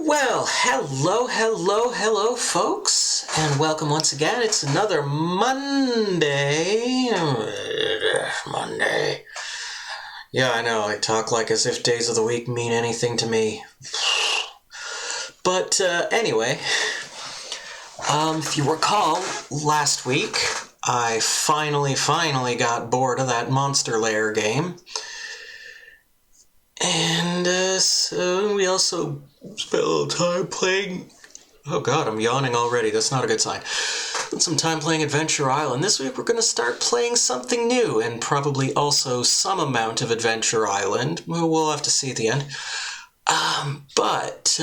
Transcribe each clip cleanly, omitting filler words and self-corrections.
Well, hello, folks, and welcome once again. It's another Monday. Monday. Yeah, I know, I talk like as if days of the week mean anything to me. But anyway, if you recall, last week, I finally got bored of that Monster Lair game. And so we also spent a little time playing... Oh god, I'm yawning already. That's not a good sign. Spent some time playing Adventure Island. This week we're going to start playing something new, and probably also some amount of Adventure Island. We'll have to see at the end. But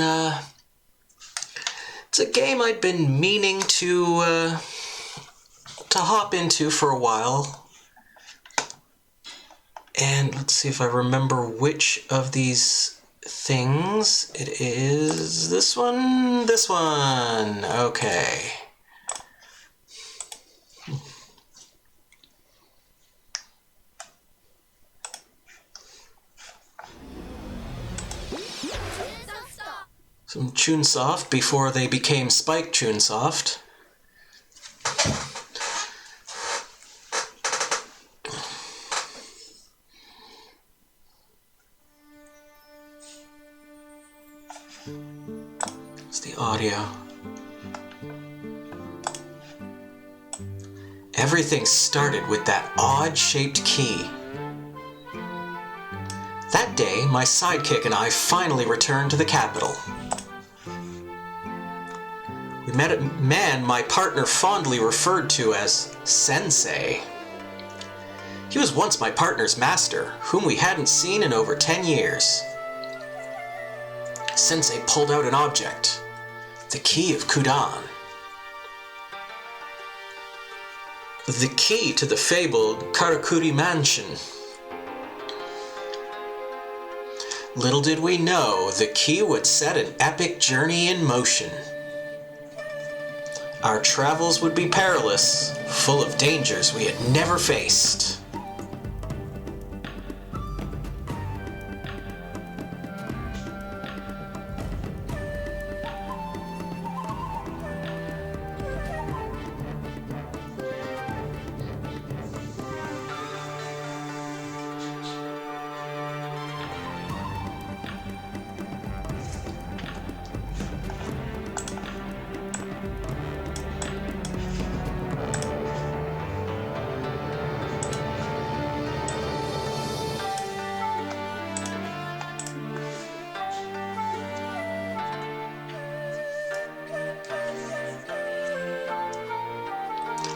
it's a game I'd been meaning to hop into for a while. And let's see if I remember which of these things it is. This one. Okay. Some Chunsoft before they became Spike Chunsoft. It's the audio. Everything started with that odd-shaped key. That day, my sidekick and I finally returned to the capital. We met a man my partner fondly referred to as Sensei. He was once my partner's master, whom we hadn't seen in over 10 years. Sensei pulled out an object, the key of Kudan. The key to the fabled Karakuri Mansion. Little did we know, the key would set an epic journey in motion. Our travels would be perilous, full of dangers we had never faced.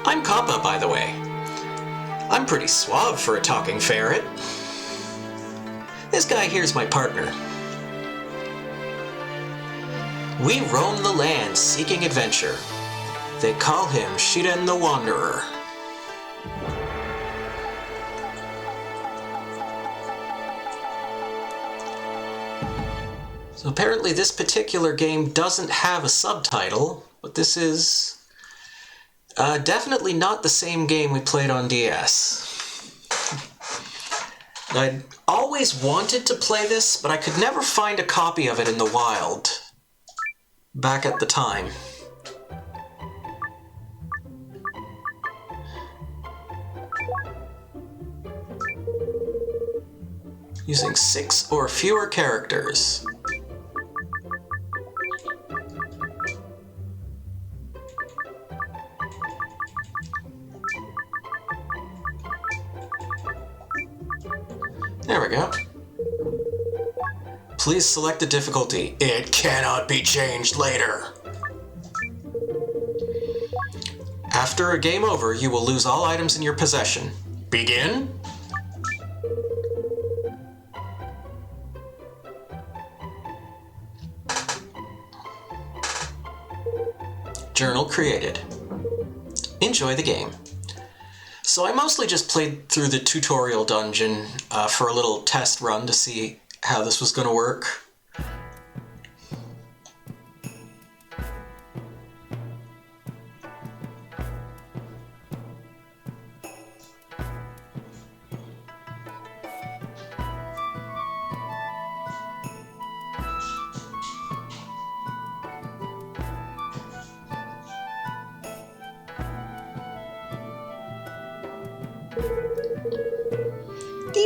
I'm Kappa, by the way. I'm pretty suave for a talking ferret. This guy here's my partner. We roam the land seeking adventure. They call him Shiren the Wanderer. So apparently this particular game doesn't have a subtitle, but this is definitely not the same game we played on DS. I'd always wanted to play this, but I could never find a copy of it in the wild back at the time. Using 6 or fewer characters. There we go. Please select the difficulty. It cannot be changed later. After a game over, you will lose all items in your possession. Begin? Journal created. Enjoy the game. So I mostly just played through the tutorial dungeon for a little test run to see how this was going to work.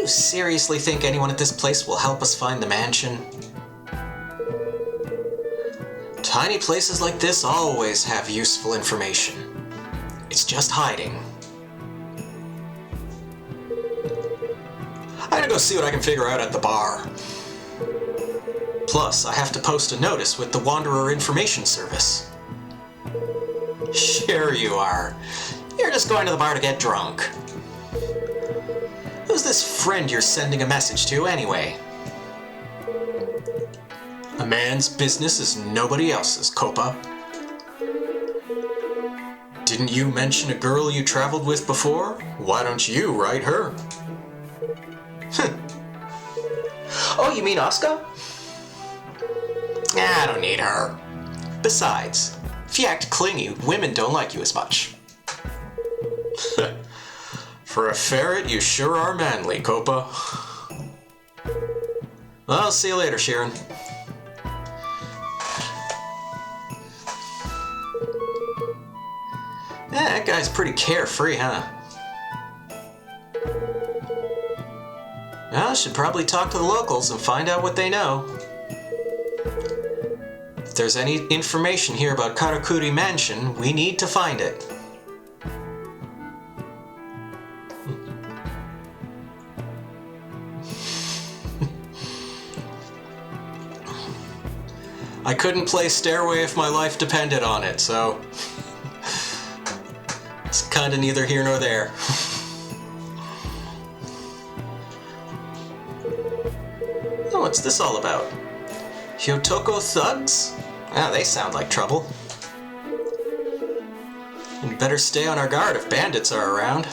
you seriously think anyone at this place will help us find the mansion? Tiny places like this always have useful information. It's just hiding. I'm gonna go see what I can figure out at the bar. Plus, I have to post a notice with the Wanderer Information Service. Sure you are. You're just going to the bar to get drunk. Who's this friend you're sending a message to, anyway? A man's business is nobody else's, Copa. Didn't you mention a girl you traveled with before? Why don't you write her? Oh, you mean Oscar? I don't need her. Besides, if you act clingy, women don't like you as much. For a ferret, you sure are manly, Copa. Well, I'll see you later, Sharon. Yeah, that guy's pretty carefree, huh? Well, I should probably talk to the locals and find out what they know. If there's any information here about Karakuri Mansion, we need to find it. I couldn't play Stairway if my life depended on it, so it's kinda neither here nor there. Oh, what's this all about? Hyotoko thugs? Ah, they sound like trouble. We'd better stay on our guard if bandits are around.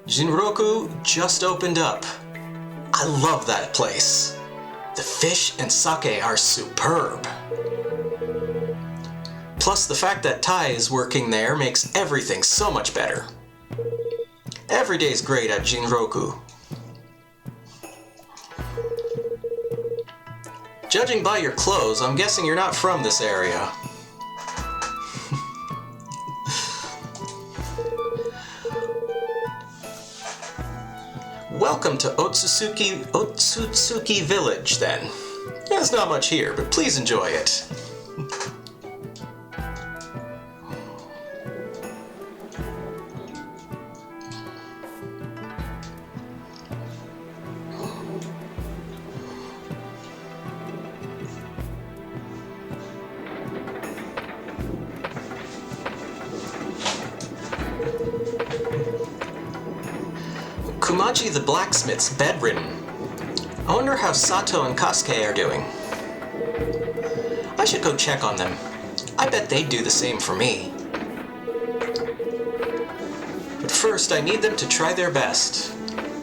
Jinroku just opened up. I love that place. The fish and sake are superb. Plus, the fact that Tai is working there makes everything so much better. Every day's great at Jinroku. Judging by your clothes, I'm guessing you're not from this area. Welcome to Otsutsuki Village, then. There's not much here, but please enjoy it. Kumaji the blacksmith's bedridden. I wonder how Sato and Kasuke are doing. I should go check on them. I bet they'd do the same for me. But first, I need them to try their best.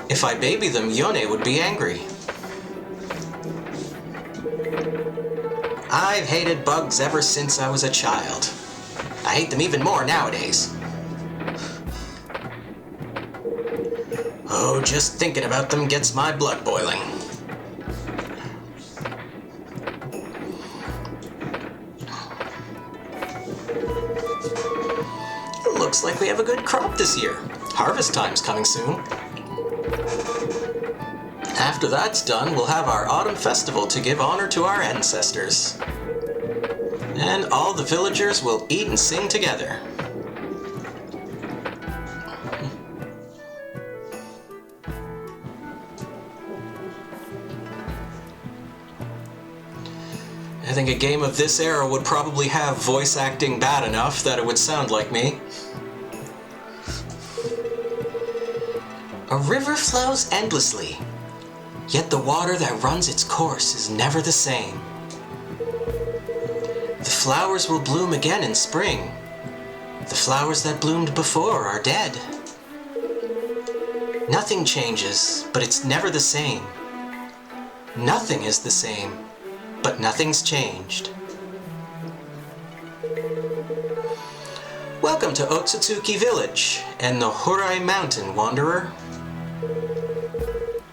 If I baby them, Yone would be angry. I've hated bugs ever since I was a child. I hate them even more nowadays. Oh, just thinking about them gets my blood boiling. Looks like we have a good crop this year. Harvest time's coming soon. After that's done, we'll have our autumn festival to give honor to our ancestors. And all the villagers will eat and sing together. I think a game of this era would probably have voice acting bad enough that it would sound like me. A river flows endlessly, yet the water that runs its course is never the same. The flowers will bloom again in spring. The flowers that bloomed before are dead. Nothing changes, but it's never the same. Nothing is the same, but nothing's changed. Welcome to Otsutsuki Village and the Horai Mountain, Wanderer.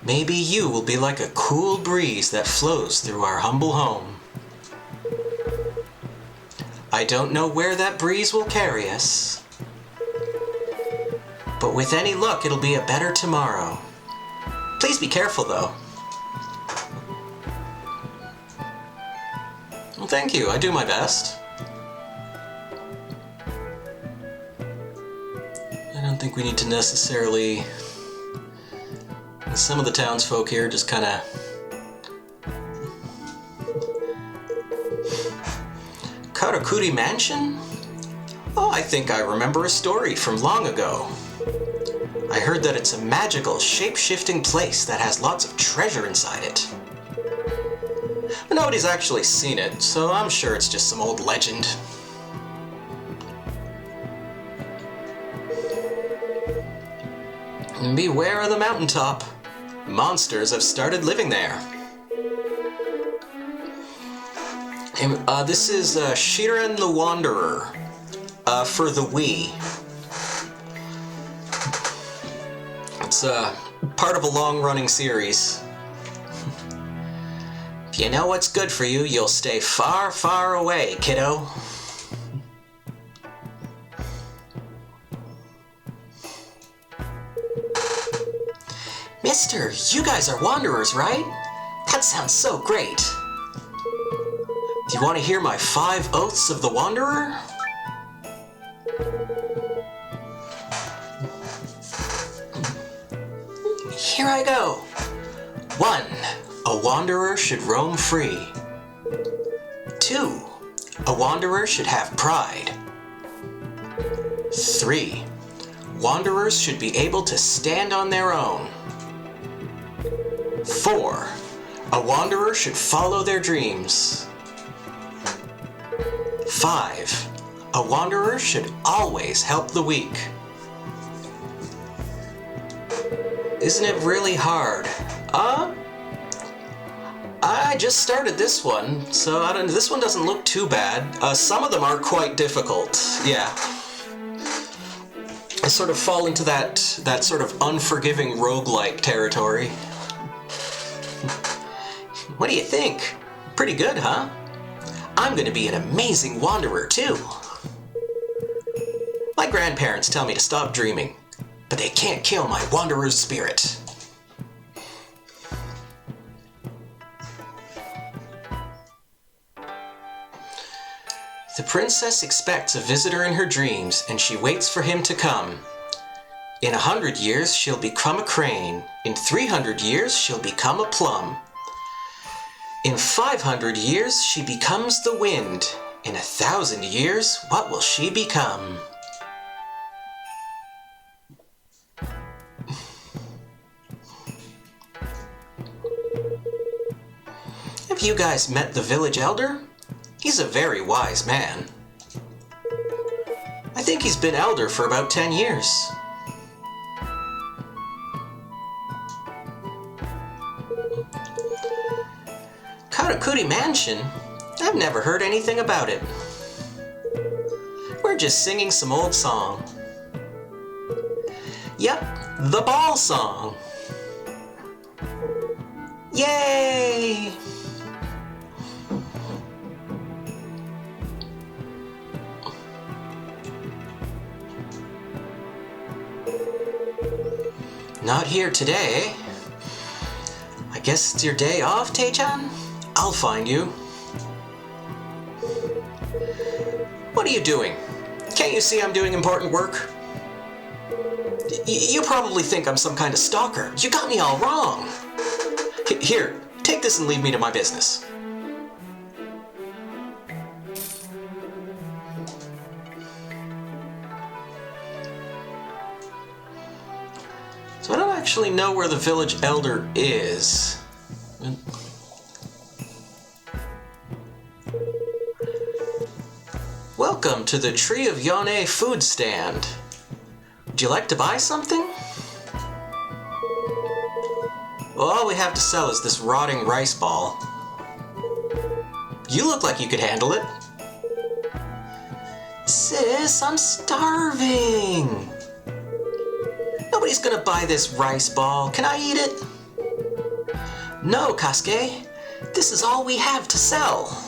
Maybe you will be like a cool breeze that flows through our humble home. I don't know where that breeze will carry us, But with any luck, it'll be a better tomorrow. Please be careful, though. Well, thank you. I do my best. I don't think we need to necessarily... Some of the townsfolk here just kind of... Karakuri Mansion? Oh, I think I remember a story from long ago. I heard that it's a magical, shape-shifting place that has lots of treasure inside it. But nobody's actually seen it, so I'm sure it's just some old legend. And beware of the mountaintop. Monsters have started living there. And, this is Shiren the Wanderer for the Wii. It's part of a long-running series. If you know what's good for you, you'll stay far, far away, kiddo. Mister, you guys are wanderers, right? That sounds so great. Do you want to hear my 5 oaths of the Wanderer? Here I go. 1. A wanderer should roam free. 2. A wanderer should have pride. 3. Wanderers should be able to stand on their own. 4. A wanderer should follow their dreams. 5. A wanderer should always help the weak. Isn't it really hard? I just started this one, so this one doesn't look too bad. Some of them are quite difficult, yeah. I sort of fall into that sort of unforgiving roguelike territory. What do you think? Pretty good, huh? I'm gonna be an amazing wanderer, too. My grandparents tell me to stop dreaming, but they can't kill my wanderer's spirit. The princess expects a visitor in her dreams, and she waits for him to come. In 100 years, she'll become a crane. In 300 years, she'll become a plum. In 500 years, she becomes the wind. In 1,000 years, what will she become? Have you guys met the village elder? He's a very wise man. I think he's been elder for about 10 years. Karakuri Mansion? I've never heard anything about it. We're just singing some old song. Yep, the ball song. Yay! Not here today. I guess it's your day off, Tae-chan? I'll find you. What are you doing? Can't you see I'm doing important work? You probably think I'm some kind of stalker. You got me all wrong. Here, take this and leave me to my business. So I don't actually know where the village elder is. Welcome to the Tree of Yone food stand. Would you like to buy something? Well, all we have to sell is this rotting rice ball. You look like you could handle it. Sis, I'm starving. Nobody's gonna buy this rice ball. Can I eat it? No, Kasuke. This is all we have to sell.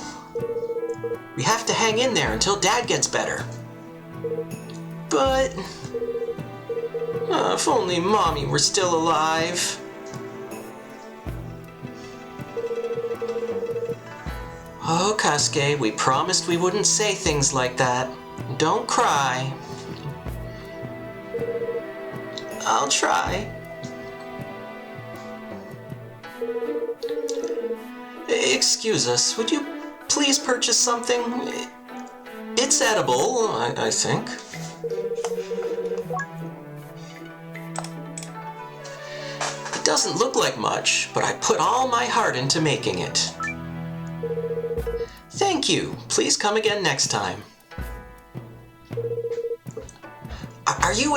We have to hang in there until Dad gets better. But... If only Mommy were still alive. Oh, Kasuke, we promised we wouldn't say things like that. Don't cry. I'll try. Excuse us, would you please purchase something? It's edible, I think. It doesn't look like much, but I put all my heart into making it. Thank you. Please come again next time. Are you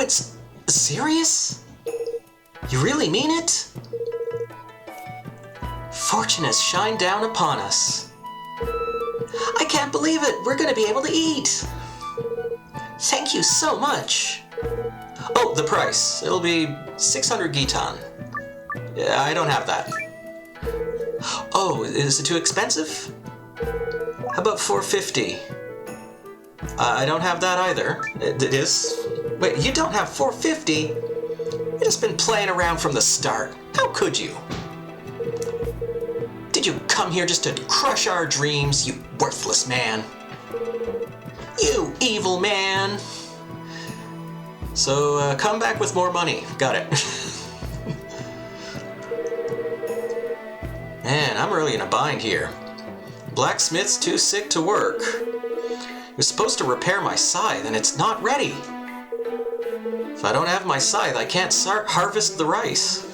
serious? You really mean it? Fortune has shined down upon us. I can't believe it. We're going to be able to eat. Thank you so much. Oh, the price. It'll be 600 gitan. I don't have that. Oh, is it too expensive? How about 450? I don't have that either. It is? Wait, you don't have 450? You've just been playing around from the start. How could you? Did you come here just to crush our dreams, you worthless man? You evil man! So, come back with more money. Got it. Man, I'm really in a bind here. Blacksmith's too sick to work. He was supposed to repair my scythe, and it's not ready. If I don't have my scythe, I can't harvest the rice.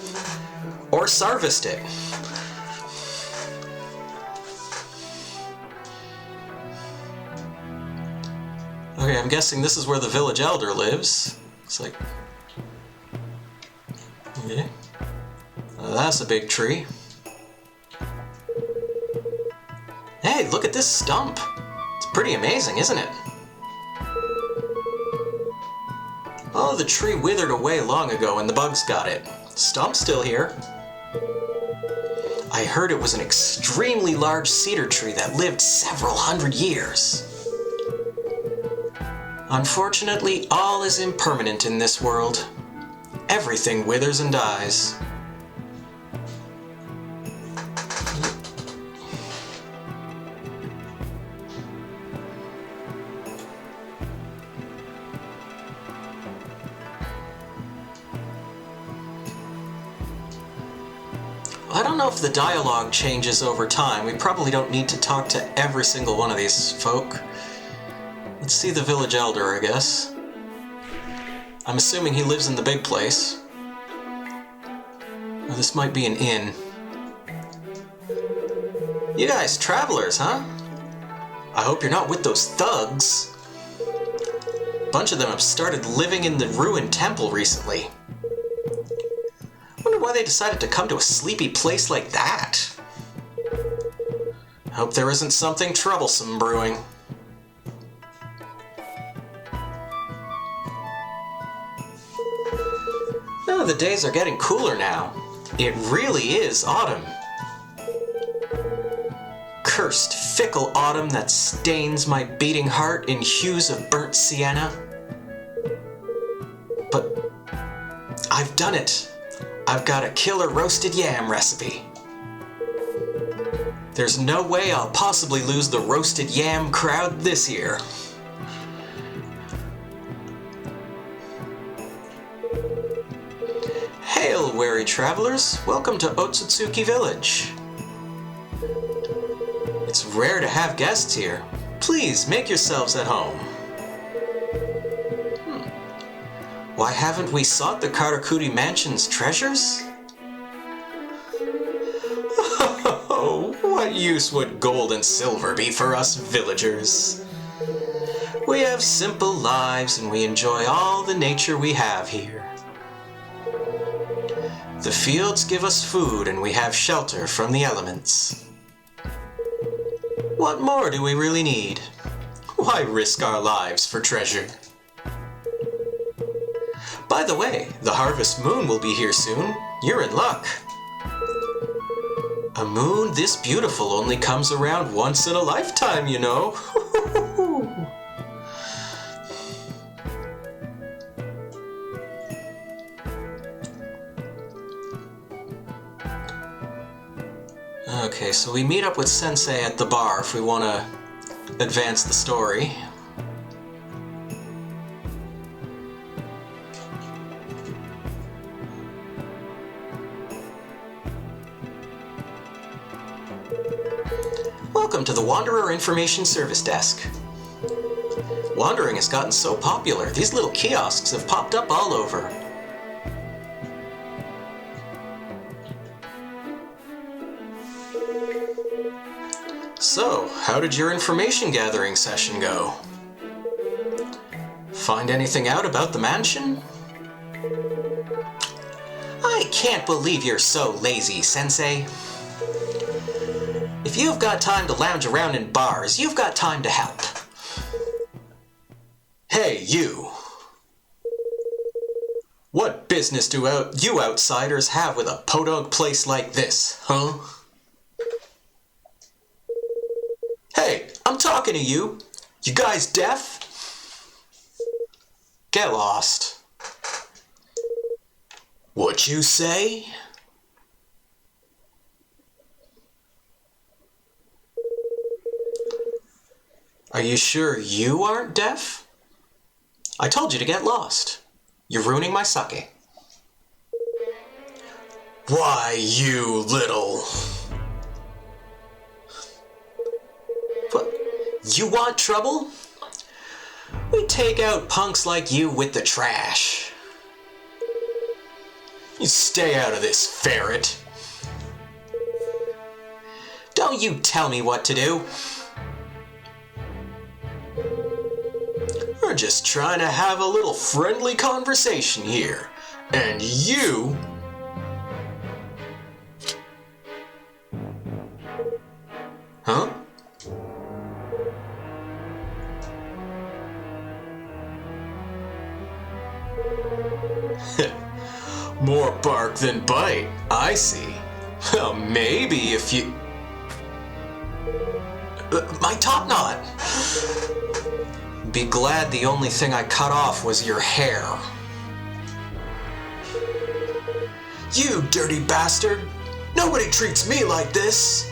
Or sarvest it. Okay, I'm guessing this is where the village elder lives. Looks like... Okay. That's a big tree. Hey, look at this stump. It's pretty amazing, isn't it? Oh, the tree withered away long ago and the bugs got it. Stump's still here. I heard it was an extremely large cedar tree that lived several hundred years. Unfortunately, all is impermanent in this world. Everything withers and dies. I don't know if the dialogue changes over time. We probably don't need to talk to every single one of these folk. Let's see the village elder, I guess. I'm assuming he lives in the big place. Oh, this might be an inn. You guys, travelers, huh? I hope you're not with those thugs. A bunch of them have started living in the ruined temple recently. Wonder why they decided to come to a sleepy place like that. Hope there isn't something troublesome brewing. Oh, the days are getting cooler now. It really is autumn. Cursed, fickle autumn that stains my beating heart in hues of burnt sienna. But I've done it. I've got a killer roasted yam recipe. There's no way I'll possibly lose the roasted yam crowd this year. Hail, wary travelers! Welcome to Otsutsuki Village. It's rare to have guests here. Please make yourselves at home. Why haven't we sought the Karakuri Mansion's treasures? Oh, what use would gold and silver be for us villagers? We have simple lives and we enjoy all the nature we have here. The fields give us food and we have shelter from the elements. What more do we really need? Why risk our lives for treasure? By the way, the harvest moon will be here soon. You're in luck. A moon this beautiful only comes around once in a lifetime, you know. Okay, so we meet up with Sensei at the bar if we want to advance the story. Welcome to the Wanderer Information Service Desk. Wandering has gotten so popular, these little kiosks have popped up all over. So, how did your information gathering session go? Find anything out about the mansion? I can't believe you're so lazy, Sensei. If you've got time to lounge around in bars, you've got time to help. Hey, you! What business do you outsiders have with a podunk place like this, huh? Hey, I'm talking to you! You guys deaf? Get lost. What you say? Are you sure you aren't deaf? I told you to get lost. You're ruining my sake. Why, you little... What? You want trouble? We take out punks like you with the trash. You stay out of this, ferret. Don't you tell me what to do. We're just trying to have a little friendly conversation here. And you... Huh? More bark than bite, I see. Well, maybe if you... my top knot! Be glad the only thing I cut off was your hair. You dirty bastard! Nobody treats me like this!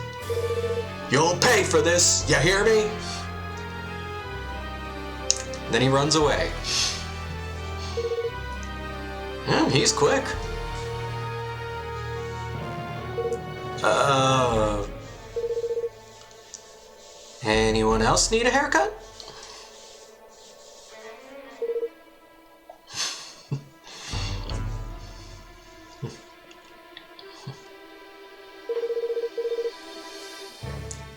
You'll pay for this, you hear me? Then he runs away. He's quick. Anyone else need a haircut?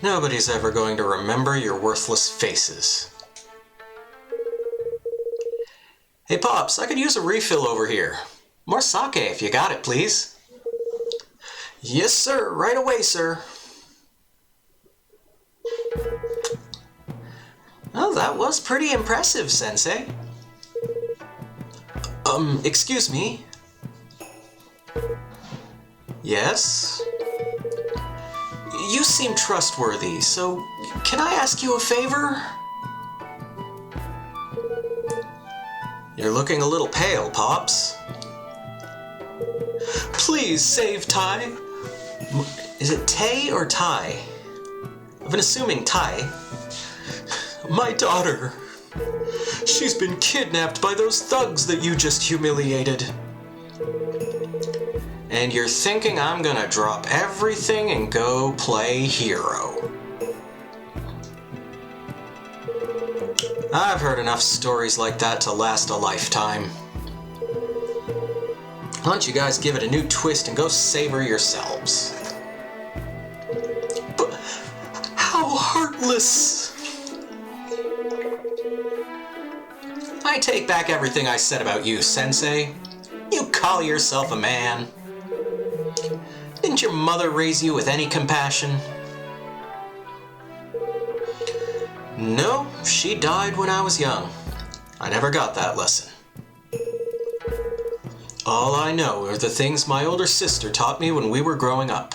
Nobody's ever going to remember your worthless faces. Hey Pops, I could use a refill over here. More sake if you got it, please. Yes, sir. Right away, sir. Well, that was pretty impressive, Sensei. Excuse me? Yes? You seem trustworthy, so can I ask you a favor? You're looking a little pale, Pops. Please save Tai. Is it Tay or Tai? I've been assuming Tai. My daughter. She's been kidnapped by those thugs that you just humiliated. And you're thinking I'm gonna drop everything and go play hero. I've heard enough stories like that to last a lifetime. Why don't you guys give it a new twist and go savor yourselves? But how heartless! I take back everything I said about you, Sensei. You call yourself a man. Didn't your mother raise you with any compassion? No, she died when I was young. I never got that lesson. All I know are the things my older sister taught me when we were growing up.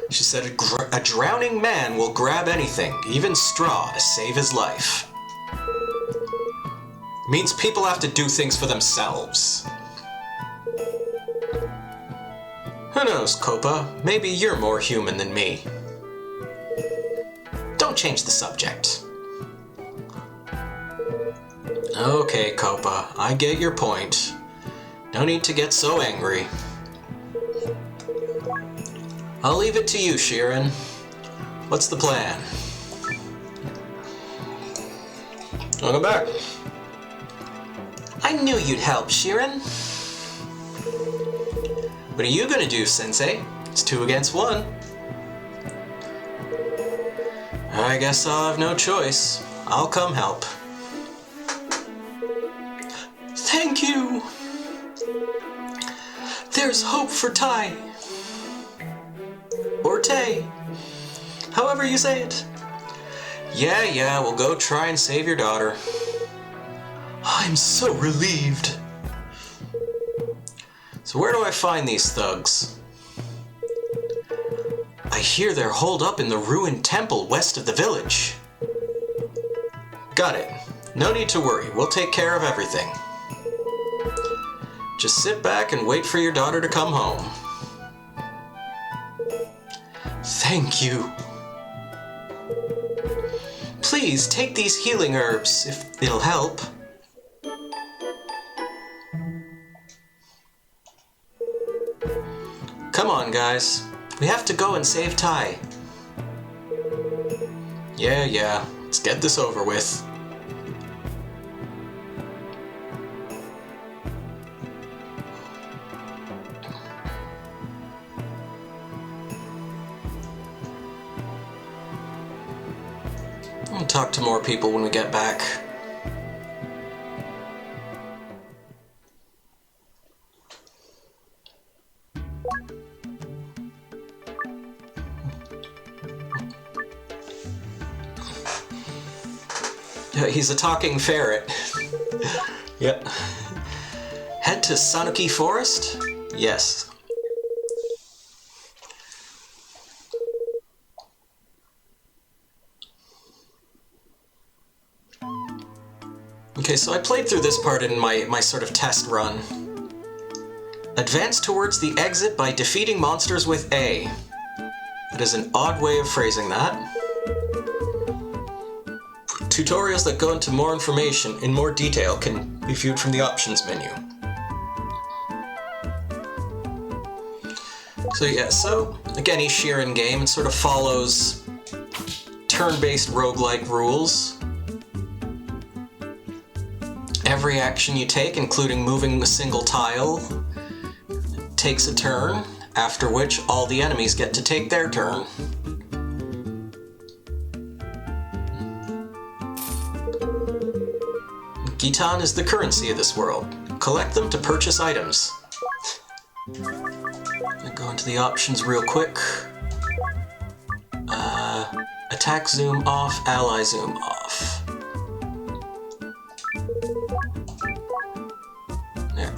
She said a drowning man will grab anything, even straw, to save his life. It means people have to do things for themselves. Who knows, Copa? Maybe you're more human than me. Don't change the subject. Okay, Copa, I get your point. No need to get so angry. I'll leave it to you, Sheeran. What's the plan? Welcome back. I knew you'd help, Sheeran. What are you gonna do, Sensei? It's 2 against 1. I guess I'll have no choice. I'll come help. Thank you! There's hope for Tai. Or Tay. However you say it. Yeah, we'll go try and save your daughter. I'm so relieved. So where do I find these thugs? I hear they're holed up in the ruined temple west of the village. Got it. No need to worry. We'll take care of everything. Just sit back and wait for your daughter to come home. Thank you. Please take these healing herbs if it'll help. Come on, guys. We have to go and save Tai. Yeah. Let's get this over with. I'll talk to more people when we get back. He's a talking ferret. Yep. Head to Sanuki Forest? Yes. Okay, so I played through this part in my sort of test run. Advance towards the exit by defeating monsters with A. That is an odd way of phrasing that. Tutorials that go into more information in more detail can be viewed from the options menu. So again, each Sheeran game, it sort of follows turn-based roguelike rules. Every action you take, including moving a single tile, takes a turn, after which all the enemies get to take their turn. Gitan is the currency of this world. Collect them to purchase items. I'll go into the options real quick. Attack zoom off, ally zoom off. There.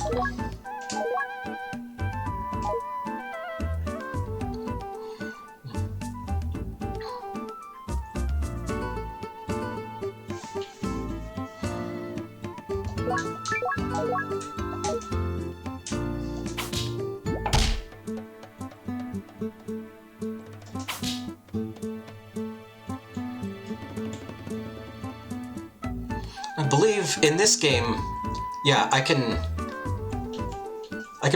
I believe in this game, yeah, I can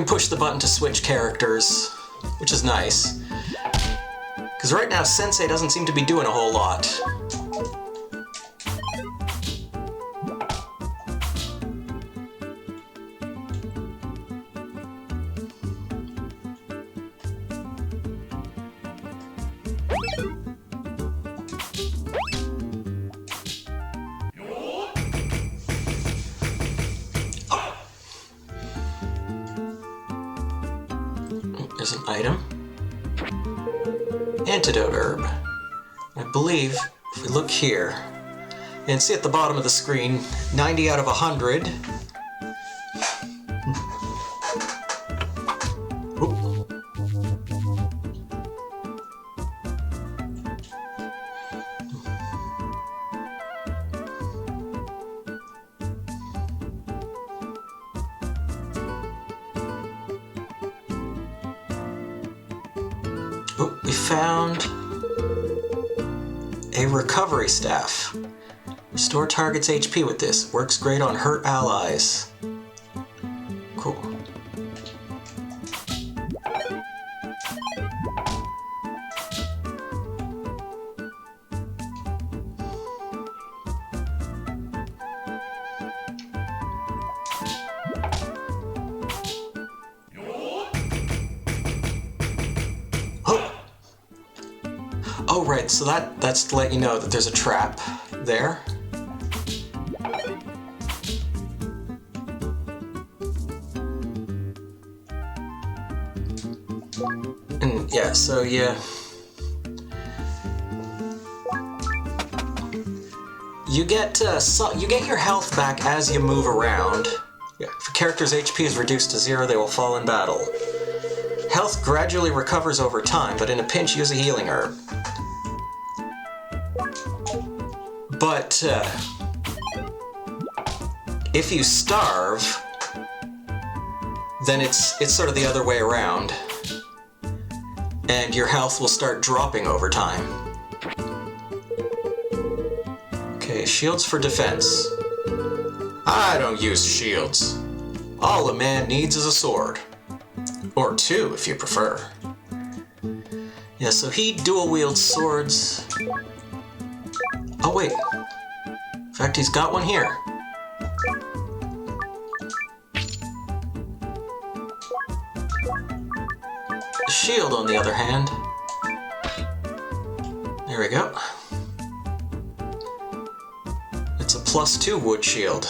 push the button to switch characters, which is nice. Because right now, Sensei doesn't seem to be doing a whole lot. There's an item. Antidote herb. I believe, if we look here, and see at the bottom of the screen, 90 out of 100. Oop. Oh, we found a recovery staff. Restore target's HP with this. Works great on hurt allies. Cool. Oh, right, so that's to let you know that there's a trap there. And yeah, so yeah. You get your health back as you move around. Yeah. If a character's HP is reduced to 0, they will fall in battle. Health gradually recovers over time, but in a pinch use a healing herb. But if you starve, then it's sort of the other way around, and your health will start dropping over time. Okay, shields for defense. I don't use shields. All a man needs is a sword. Or 2, if you prefer. Yeah, so he dual wields swords. Oh wait, in fact he's got one here. The shield, on the other hand. There we go. It's a +2 wood shield.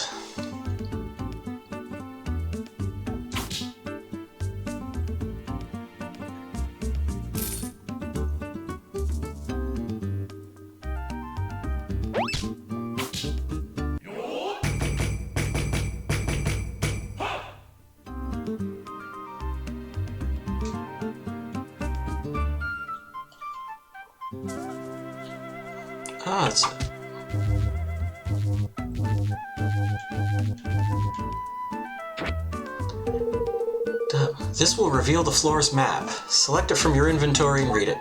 Ah, it's... This will reveal the floor's map. Select it from your inventory and read it.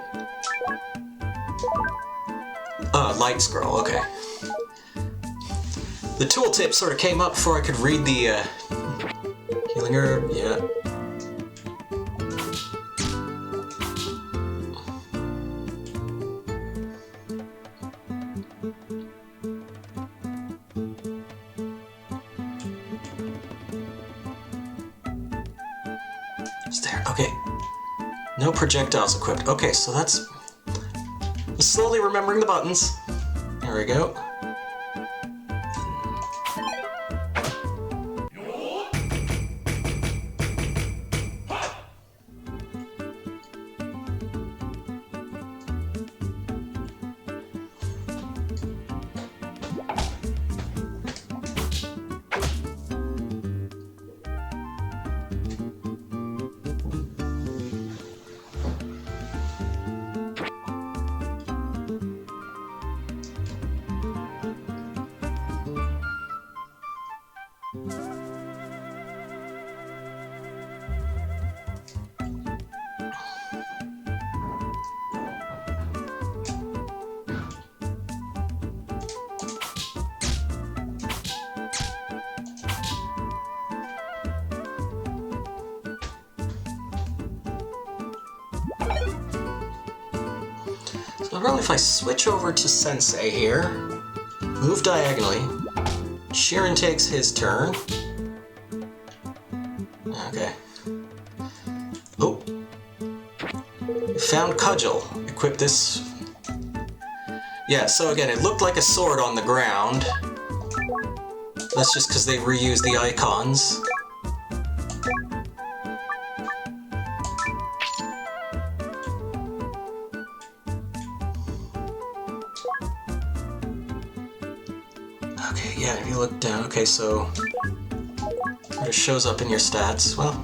Light scroll, okay. The tooltip sort of came up before I could read the, healing herb, yeah. It's there, okay. No projectiles equipped. Okay, so that's... slowly remembering the buttons. There we go. So really, if I switch over to Sensei here, move diagonally, Sheeran takes his turn. Okay. Oh. Found Cudgel. Equip this. Yeah, so again, it looked like a sword on the ground. That's just because they reused the icons. Okay, yeah, if you look down, okay, so it just shows up in your stats. Well,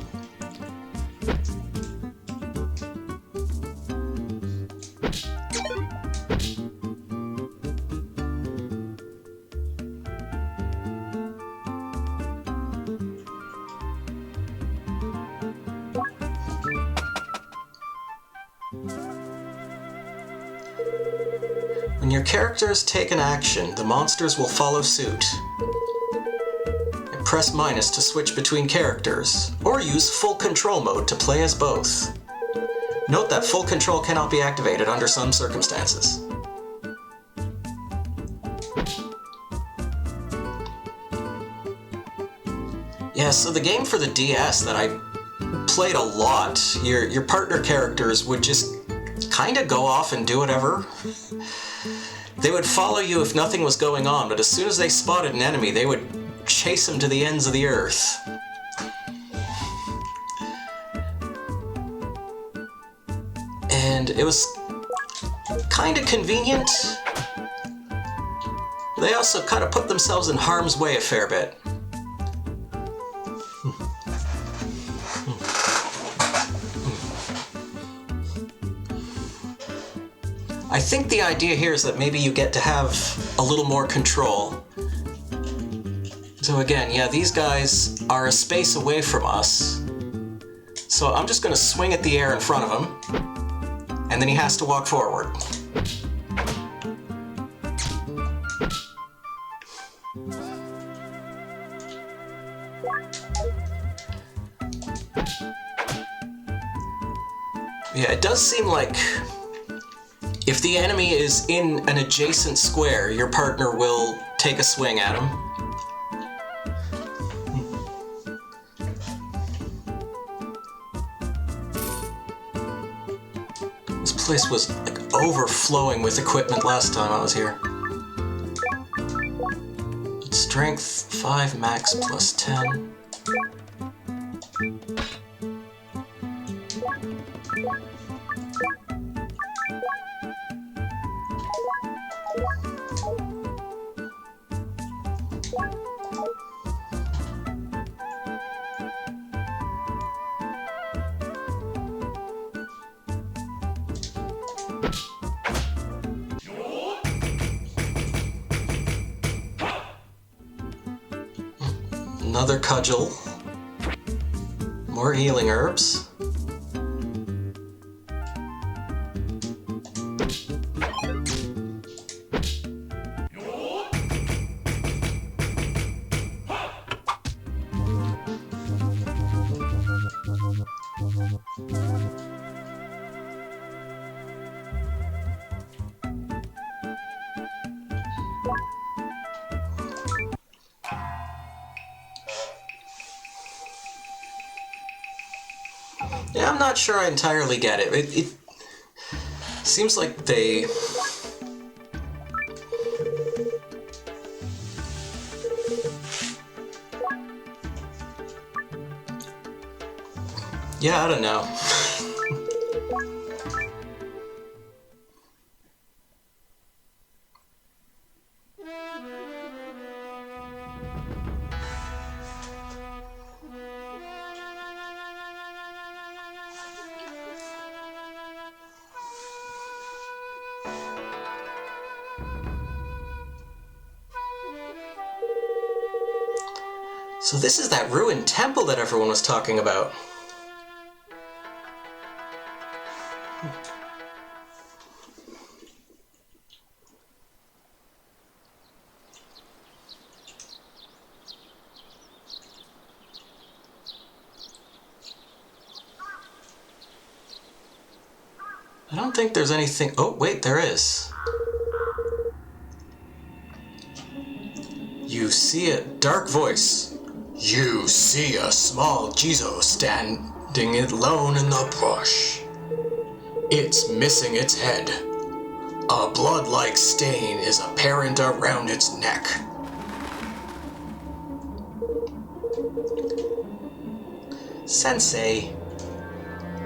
When your characters take an action, the monsters will follow suit. And press minus to switch between characters, or use full control mode to play as both. Note that full control cannot be activated under some circumstances. Yeah, so the game for the DS that I played a lot, your partner characters would just kind of go off and do whatever. They would follow you if nothing was going on, but as soon as they spotted an enemy, they would chase him to the ends of the earth. And it was kind of convenient. They also kind of put themselves in harm's way a fair bit. I think the idea here is that maybe you get to have a little more control. So again, yeah, these guys are a space away from us. So I'm just going to swing at the air in front of him, and then he has to walk forward. Yeah, it does seem like if the enemy is in an adjacent square, your partner will take a swing at him. This place was like overflowing with equipment last time I was here. Strength 5 max plus 10. Another cudgel. More healing herbs. Yeah, I'm not sure I entirely get it. It seems like they... Yeah, I don't know. So this is that ruined temple that everyone was talking about. I don't think there's anything... Oh, wait, there is. You see a dark voice. You see a small Jizo standing alone in the brush. It's missing its head. A blood-like stain is apparent around its neck. Sensei,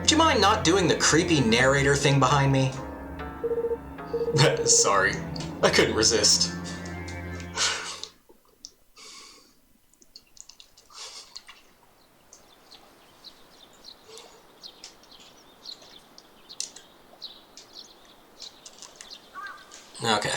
do you mind not doing the creepy narrator thing behind me? Sorry, I couldn't resist. Okay.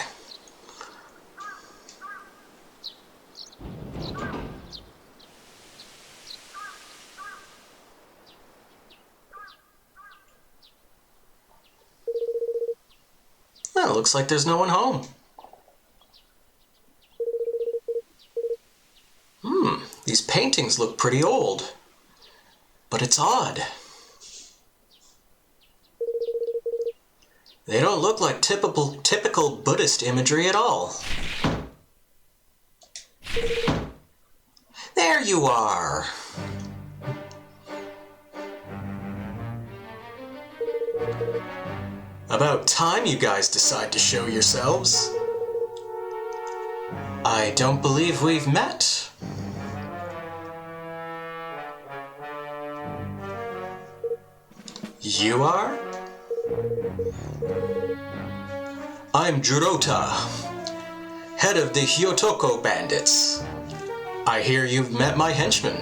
Oh, looks like there's no one home. These paintings look pretty old. But it's odd. They don't look like typical Buddhist imagery at all. There you are! About time you guys decide to show yourselves. I don't believe we've met. You are? I'm Jirota, head of the Hyotoko bandits. I hear you've met my henchman.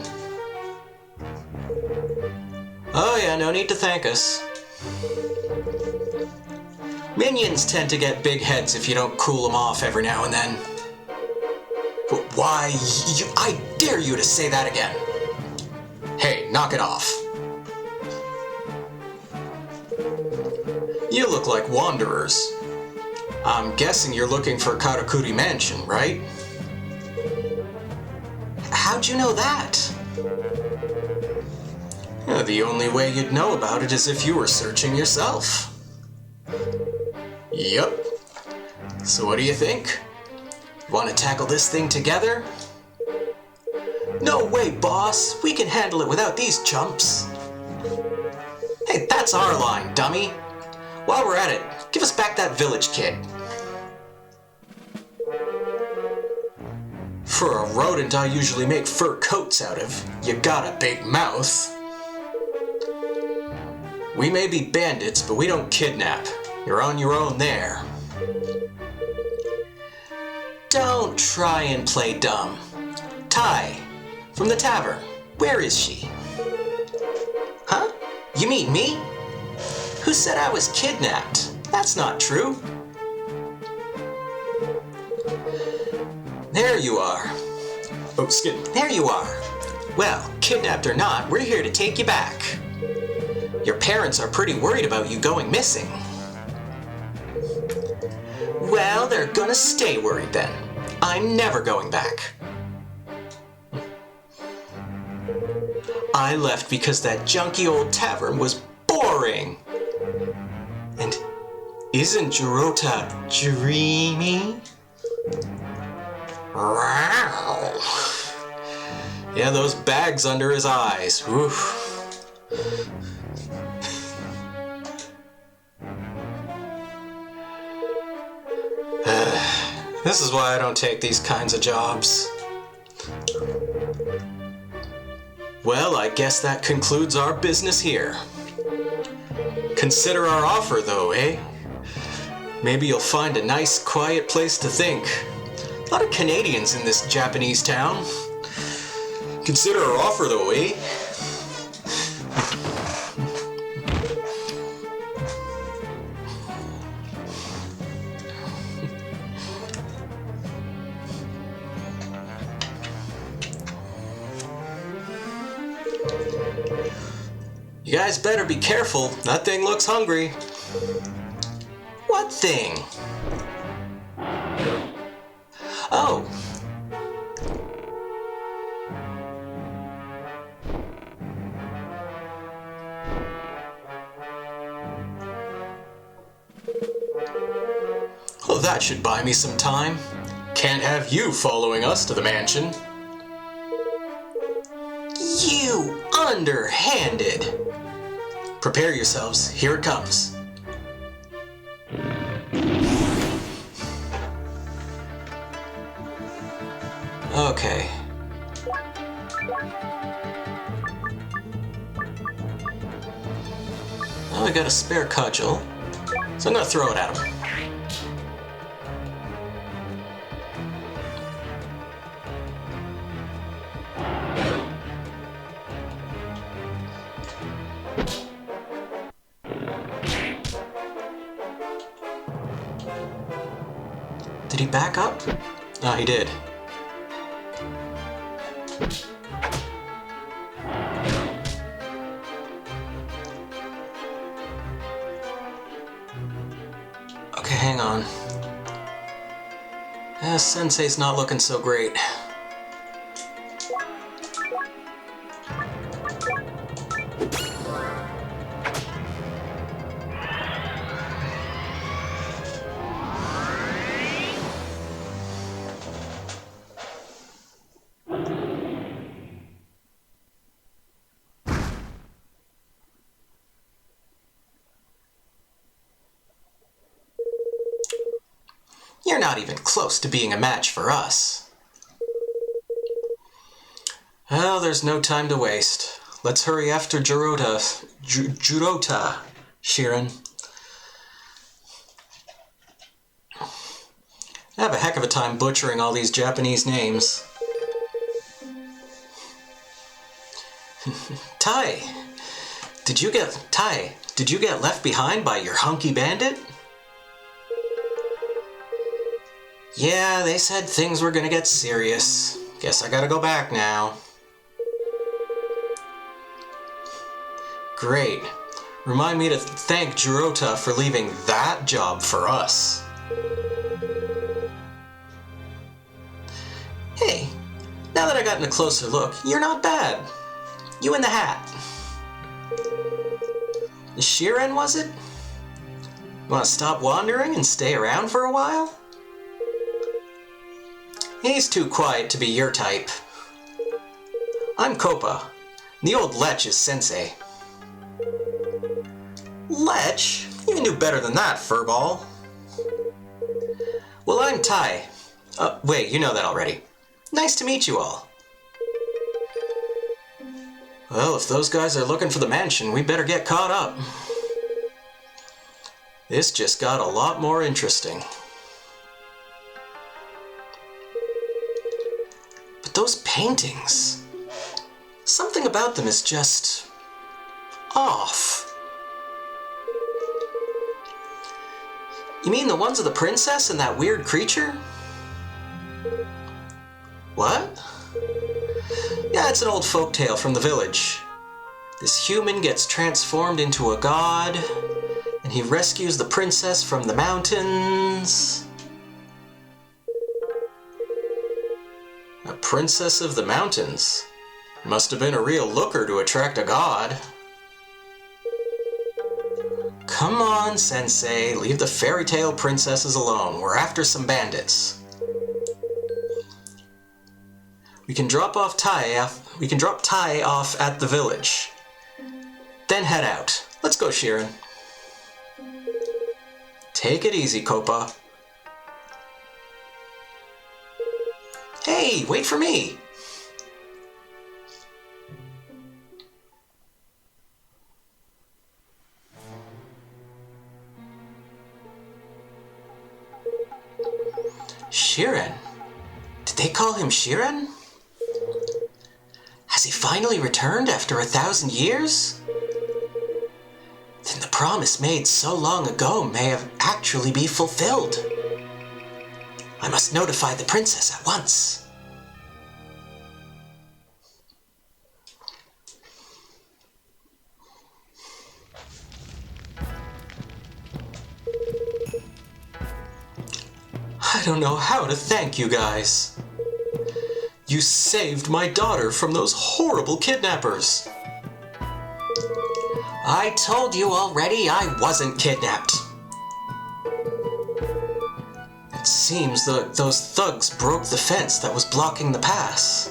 Oh yeah, no need to thank us. Minions tend to get big heads if you don't cool them off every now and then. But why, I dare you to say that again. Hey, knock it off. You look like wanderers. I'm guessing you're looking for Karakuri Mansion, right? How'd you know that? The only way you'd know about it is if you were searching yourself. Yup. So what do you think? Want to tackle this thing together? No way, boss. We can handle it without these chumps. Hey, that's our line, dummy. While we're at it, give us back that village kid. For a rodent I usually make fur coats out of, you got a big mouth. We may be bandits, but we don't kidnap. You're on your own there. Don't try and play dumb. Tai, from the tavern, where is she? Huh? You mean me? Who said I was kidnapped? That's not true. There you are. Oh, skin. There you are. Well, kidnapped or not, we're here to take you back. Your parents are pretty worried about you going missing. Well, they're gonna stay worried then. I'm never going back. I left because that junky old tavern was boring. And isn't Jirota dreamy? Wow. Yeah, those bags under his eyes. Oof. This is why I don't take these kinds of jobs. Well, I guess that concludes our business here. Consider our offer, though, eh? Maybe you'll find a nice, quiet place to think. A lot of Canadians in this Japanese town. Consider our offer, though, eh? You guys better be careful. That thing looks hungry. What thing? Oh. Well, that should buy me some time. Can't have you following us to the mansion. You underhanded! Prepare yourselves, here it comes. Okay. Well, we got a spare cudgel, so I'm gonna throw it at him. Did he back up? Oh, he did. Okay. hang on. Sensei's not looking so great. You're not even close to being a match for us. Well, there's no time to waste. Let's hurry after Jirota, Shiren. I have a heck of a time butchering all these Japanese names. Tai, did you get left behind by your hunky bandit? Yeah, they said things were gonna get serious. Guess I gotta go back now. Great. Remind me to thank Jirota for leaving that job for us. Hey, now that I gotten a closer look, you're not bad. You in the hat. Shiren, was it? Want to stop wandering and stay around for a while? He's too quiet to be your type. I'm Koppa. The old Lech is Sensei. Lech? You knew better than that, furball. Well, I'm Tai. Wait, you know that already. Nice to meet you all. Well, if those guys are looking for the mansion, we better get caught up. This just got a lot more interesting. But those paintings, something about them is just off. You mean the ones of the princess and that weird creature? What? Yeah, it's an old folktale from the village. This human gets transformed into a god, and he rescues the princess from the mountains. A princess of the mountains? Must have been a real looker to attract a god. Come on, Sensei, leave the fairy tale princesses alone. We're after some bandits. We can drop Tai off at the village. Then head out. Let's go, Shiren. Take it easy, Koppa. Hey, wait for me! Shiren? Did they call him Shiren? Has he finally returned after 1,000 years? Then the promise made so long ago may have actually be fulfilled. I must notify the princess at once. I don't know how to thank you guys. You saved my daughter from those horrible kidnappers. I told you already I wasn't kidnapped. It seems those thugs broke the fence that was blocking the pass.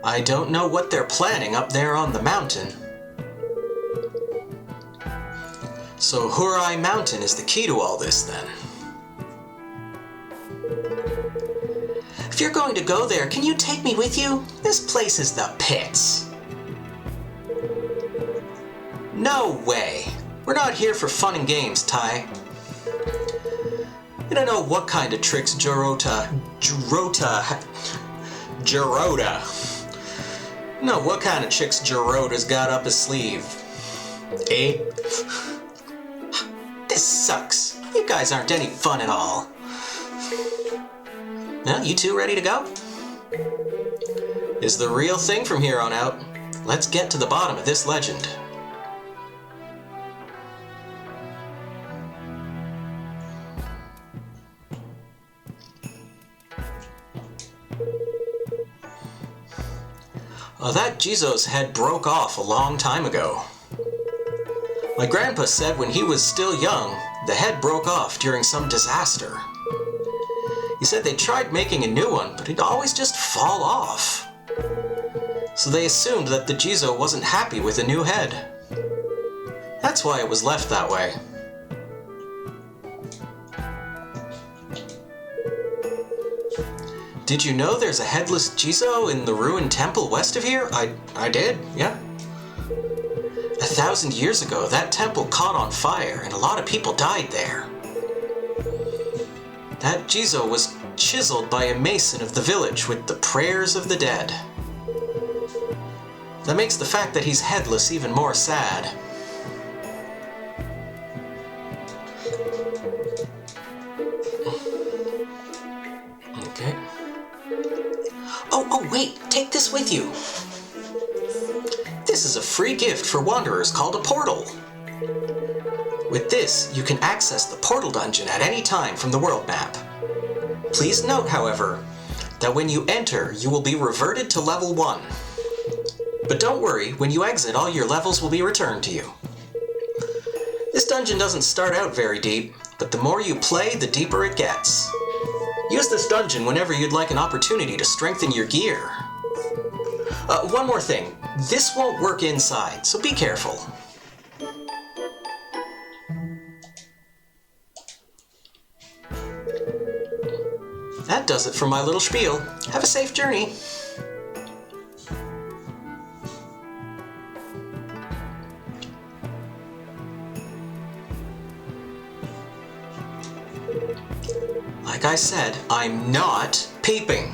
I don't know what they're planning up there on the mountain. So Hurai Mountain is the key to all this then. If you're going to go there, can you take me with you? This place is the pits. No way. We're not here for fun and games, Tai. You don't know what kind of tricks Jirota. No, what kind of tricks Jirota's got up his sleeve. Eh? This sucks. You guys aren't any fun at all. Well, you two ready to go? Is the real thing from here on out. Let's get to the bottom of this legend. That Jizo's head broke off a long time ago. My grandpa said when he was still young, the head broke off during some disaster. He said they tried making a new one, but it'd always just fall off. So they assumed that the Jizo wasn't happy with the new head. That's why it was left that way. Did you know there's a headless Jizo in the ruined temple west of here? I did, yeah. 1,000 years ago, that temple caught on fire and a lot of people died there. That Jizo was chiseled by a mason of the village with the prayers of the dead. That makes the fact that he's headless even more sad. Okay. Oh, wait, take this with you. This is a free gift for wanderers called a portal. With this, you can access the portal dungeon at any time from the world map. Please note, however, that when you enter, you will be reverted to level 1. But don't worry, when you exit, all your levels will be returned to you. This dungeon doesn't start out very deep, but the more you play, the deeper it gets. Use this dungeon whenever you'd like an opportunity to strengthen your gear. One more thing. This won't work inside, so be careful. That does it for my little spiel. Have a safe journey. Like I said, I'm not peeping.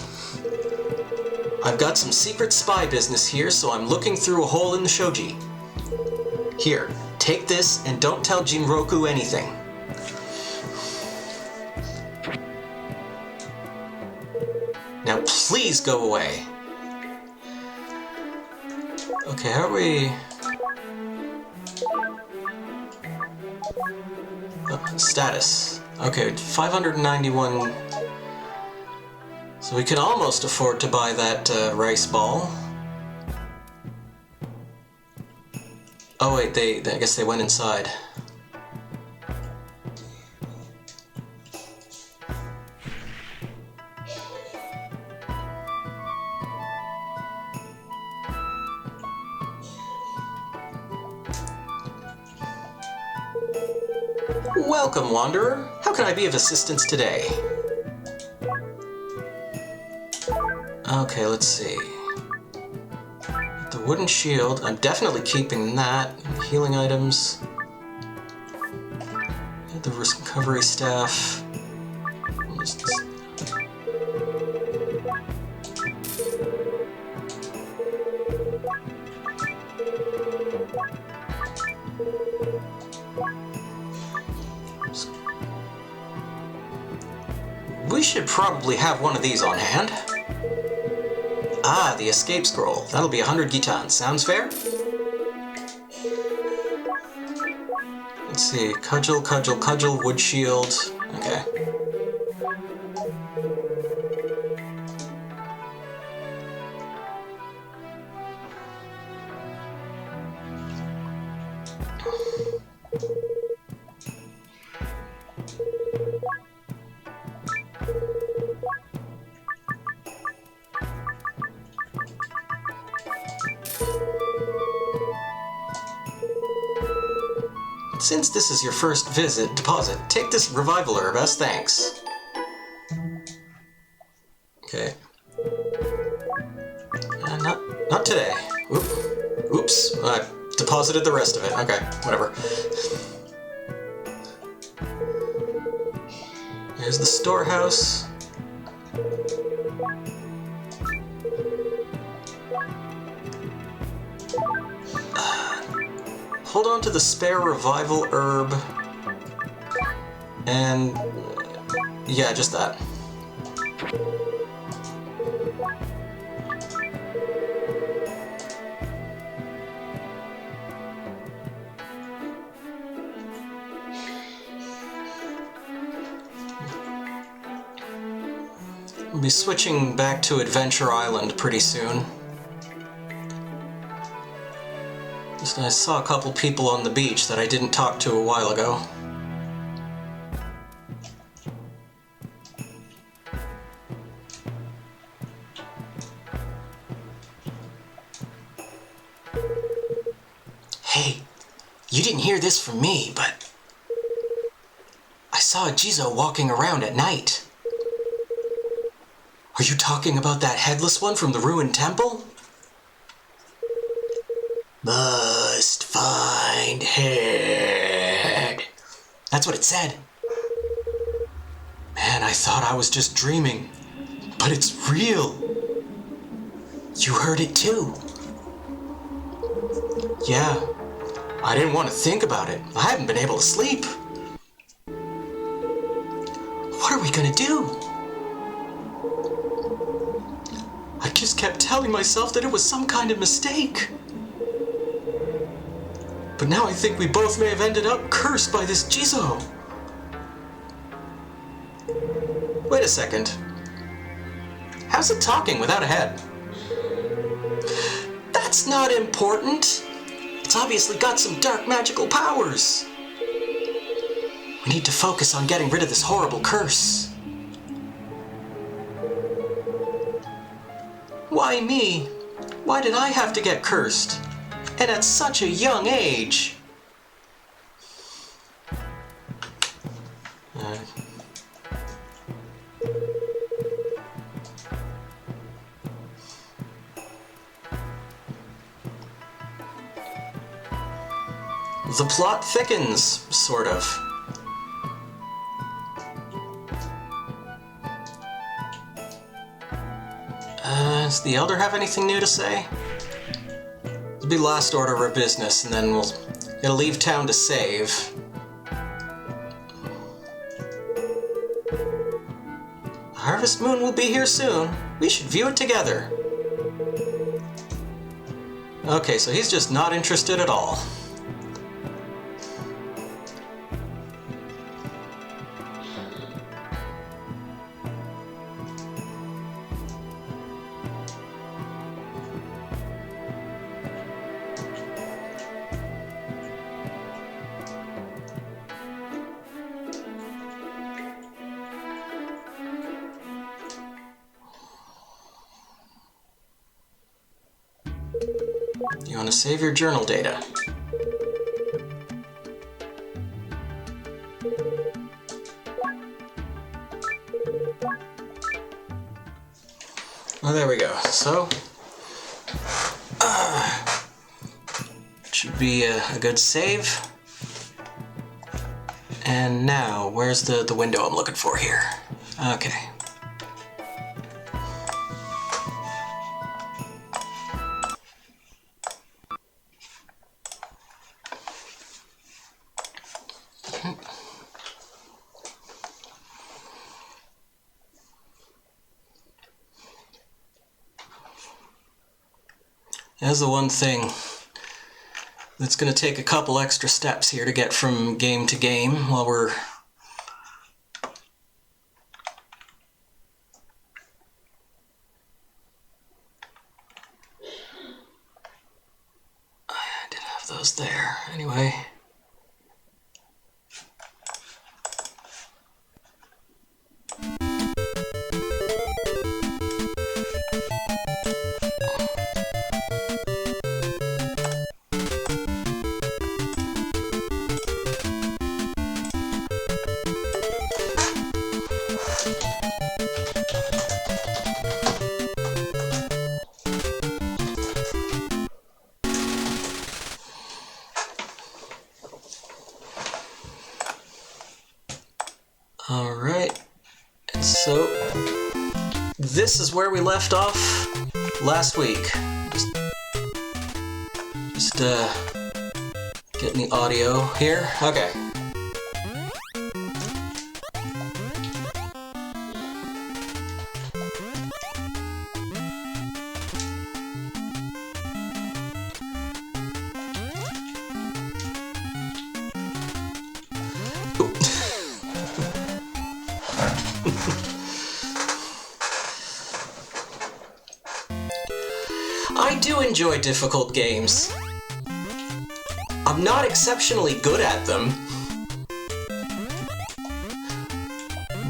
I've got some secret spy business here, so I'm looking through a hole in the shoji. Here, take this and don't tell Jinroku anything. Now please go away. Okay, how are we... status. Okay, 591... So we can almost afford to buy that rice ball. Oh wait, I guess they went inside. Welcome, Wanderer. How can I be of assistance today? Okay, let's see. The wooden shield, I'm definitely keeping that. Healing items. The recovery staff. We should probably have one of these on hand. Ah, the escape scroll. That'll be 100 gitans. Sounds fair? Let's see. Cudgel, cudgel, cudgel, wood shield. Okay. Since this is your first deposit, take this revival herb as thanks. Okay. Not today. Oops. I deposited the rest of it. Okay, whatever. Here's the storehouse. Hold on to the spare revival herb. And... yeah, just that. We'll be switching back to Adventure Island pretty soon. I saw a couple people on the beach that I didn't talk to a while ago. Hey, you didn't hear this from me, but I saw a Jizo walking around at night. Are you talking about that headless one from the ruined temple? Must find head. That's what it said. Man, I thought I was just dreaming, but it's real. You heard it too. Yeah, I didn't want to think about it. I haven't been able to sleep. What are we gonna do? I just kept telling myself that it was some kind of mistake. But now I think we both may have ended up cursed by this Jizo. Wait a second. How's it talking without a head? That's not important. It's obviously got some dark magical powers. We need to focus on getting rid of this horrible curse. Why me? Why did I have to get cursed? And at such a young age. The plot thickens, sort of. Does the Elder have anything new to say? It'll be last order of business, and then it'll leave town to save. Harvest Moon will be here soon. We should view it together. Okay, so he's just not interested at all. You want to save your journal data. Well, there we go. So, should be a good save. And now, where's the window I'm looking for here? Okay. That's the one thing that's going to take a couple extra steps here to get from game to game while we're... I did have those there. Anyway... Alright, so this is where we left off last week. Just getting the audio here. Okay. I do enjoy difficult games. not exceptionally good at them.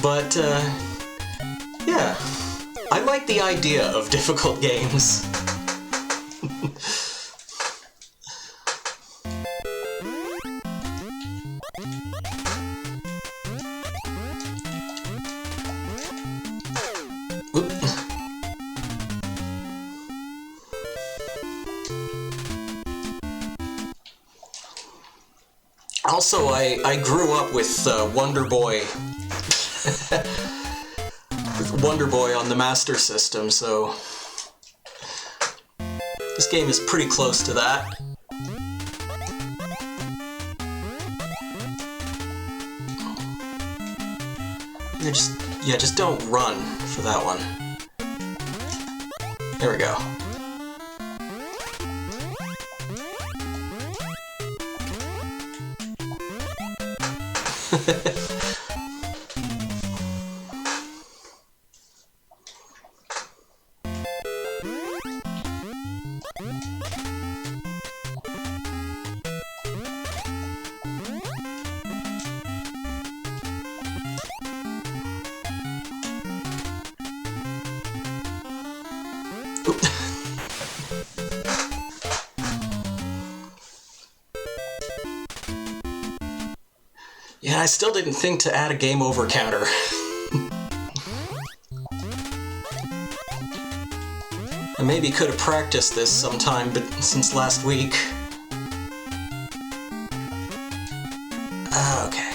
But, yeah. I like the idea of difficult games. Also, I grew up with Wonder Boy. With Wonder Boy on the Master System, so this game is pretty close to that. Just don't run for that one. There we go. Yeah, I still didn't think to add a game over counter. I maybe could have practiced this sometime, but since last week. Okay.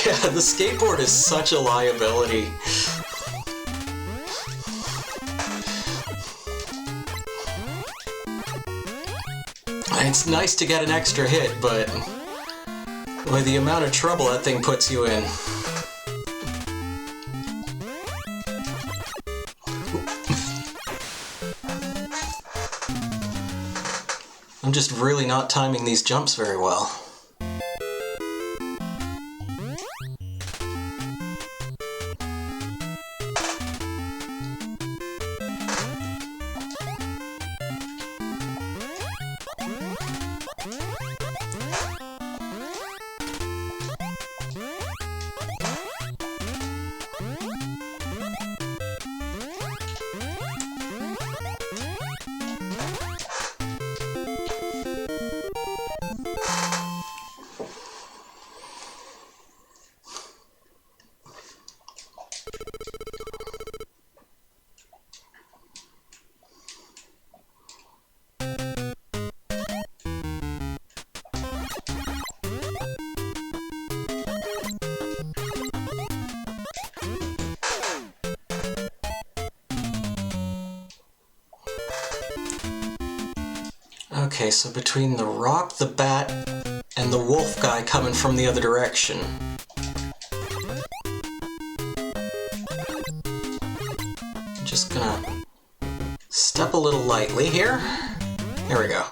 Yeah, the skateboard is such a liability. It's nice to get an extra hit, but with the amount of trouble that thing puts you in. I'm just really not timing these jumps very well. Okay, so between the rock, the bat, and the wolf guy coming from the other direction. I'm just gonna step a little lightly here. There we go.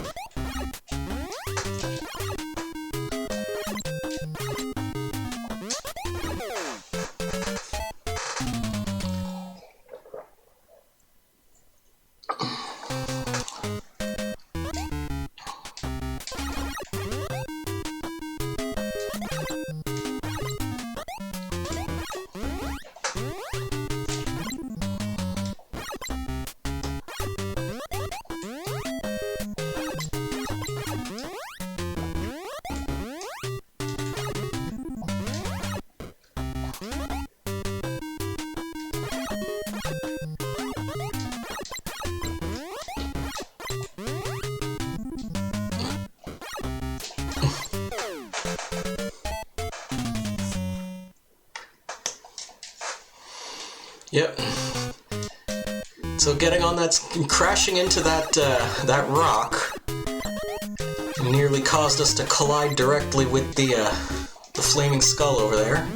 Yep. So getting on that, crashing into that rock nearly caused us to collide directly with the flaming skull over there.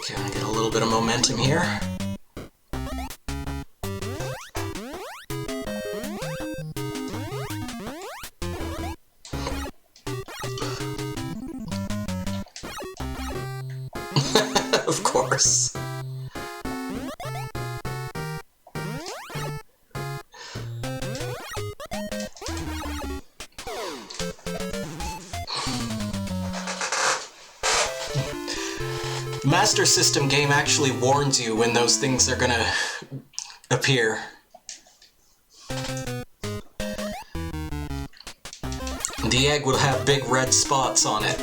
Okay, I get a little bit of momentum here. Of course. Master System game actually warns you when those things are gonna appear. The egg will have big red spots on it.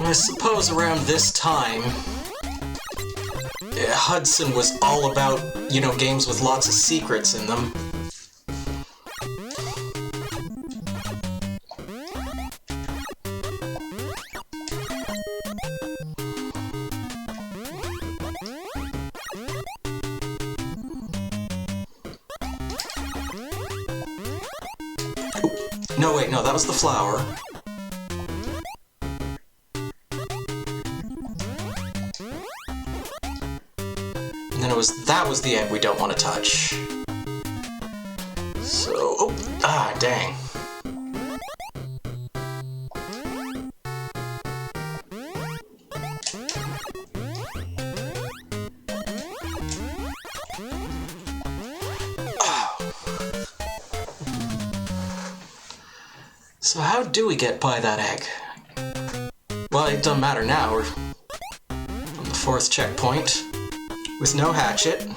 I suppose around this time, Hudson was all about, you know, games with lots of secrets in them. No, wait, no, that was the flower. And then that was the egg we don't want to touch. So, oh, dang. So how do we get by that egg? Well, it doesn't matter now. We're on the 4th checkpoint with no hatchet.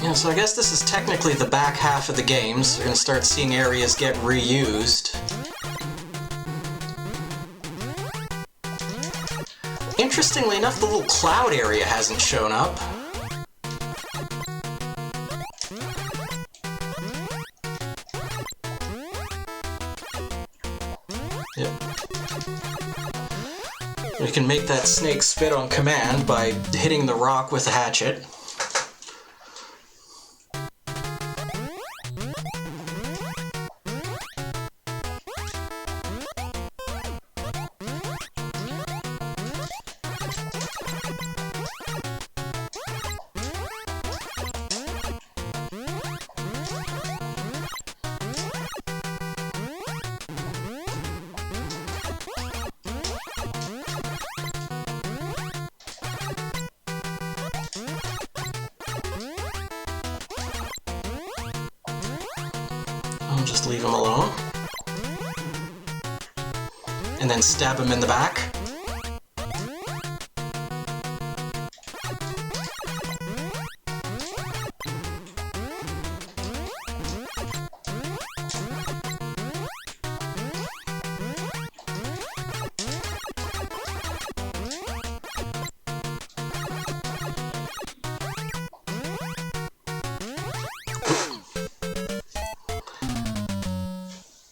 Yeah, so I guess this is technically the back half of the game, so you're going to start seeing areas get reused. Interestingly enough, the little cloud area hasn't shown up. Yep. We can make that snake spit on command by hitting the rock with a hatchet. I'll just leave him alone. And then stab him in the back.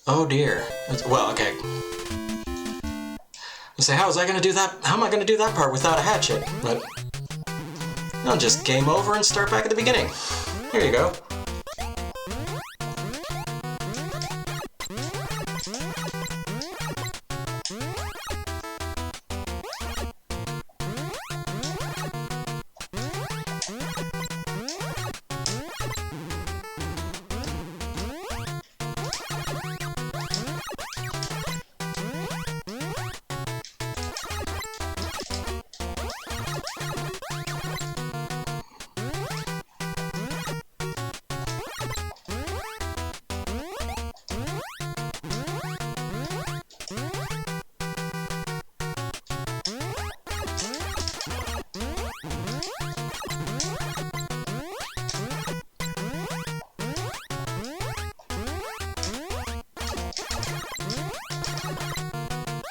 Oh dear. Well, okay. I say, how was I gonna do that? How am I gonna do that part without a hatchet? But I'll just game over and start back at the beginning. Here you go.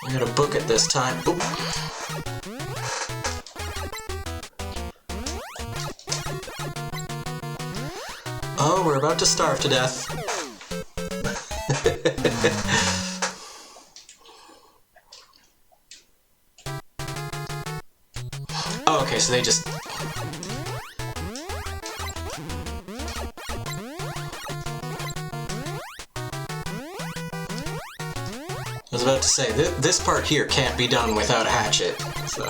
I'm gonna book it this time. Oop. Oh, we're about to starve to death. Oh, okay, so they just... I was about to say, this part here can't be done without a hatchet, so...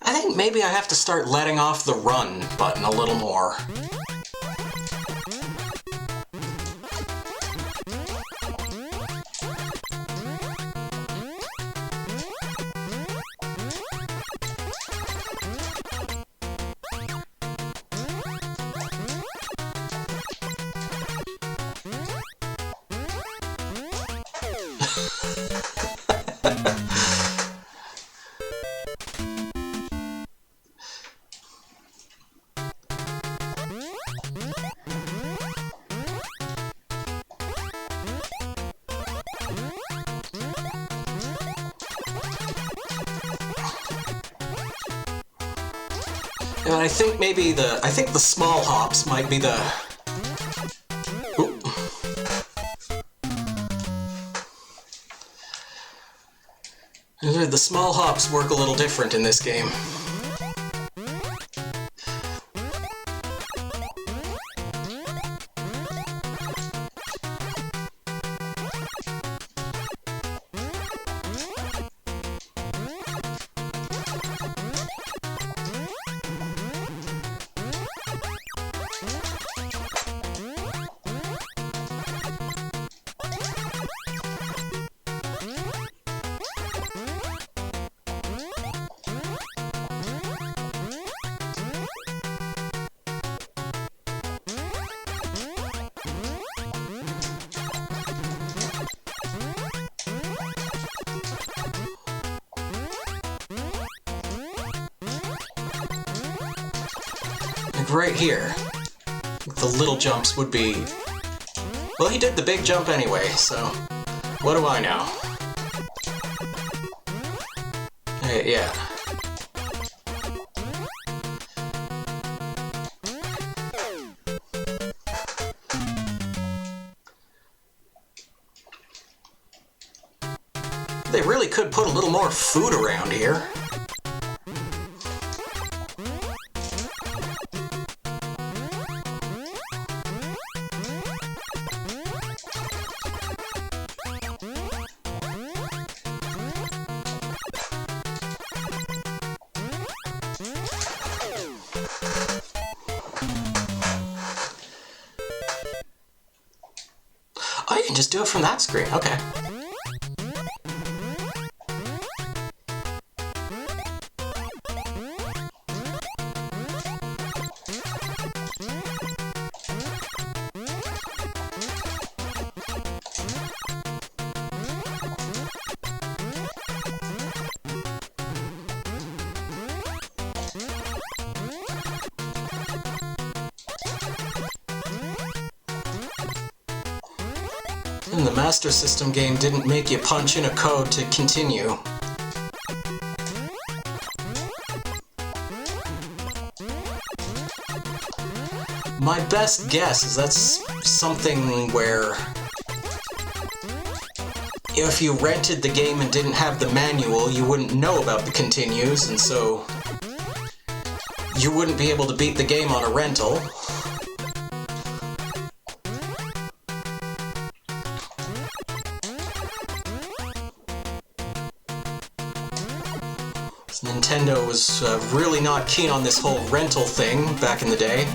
I think maybe I have to start letting off the run button a little more. And I think maybe I think the small hops might be the... Oop. The small hops work a little different in this game. Like right here, the little jumps would be... Well, he did the big jump anyway, so what do I know? Hey, yeah. They really could put a little more food around here. Oh, you can just do it from that screen. Okay. And the Master System game didn't make you punch in a code to continue. My best guess is that's something where if you rented the game and didn't have the manual, you wouldn't know about the continues, and so you wouldn't be able to beat the game on a rental. Nintendo was really not keen on this whole rental thing back in the day.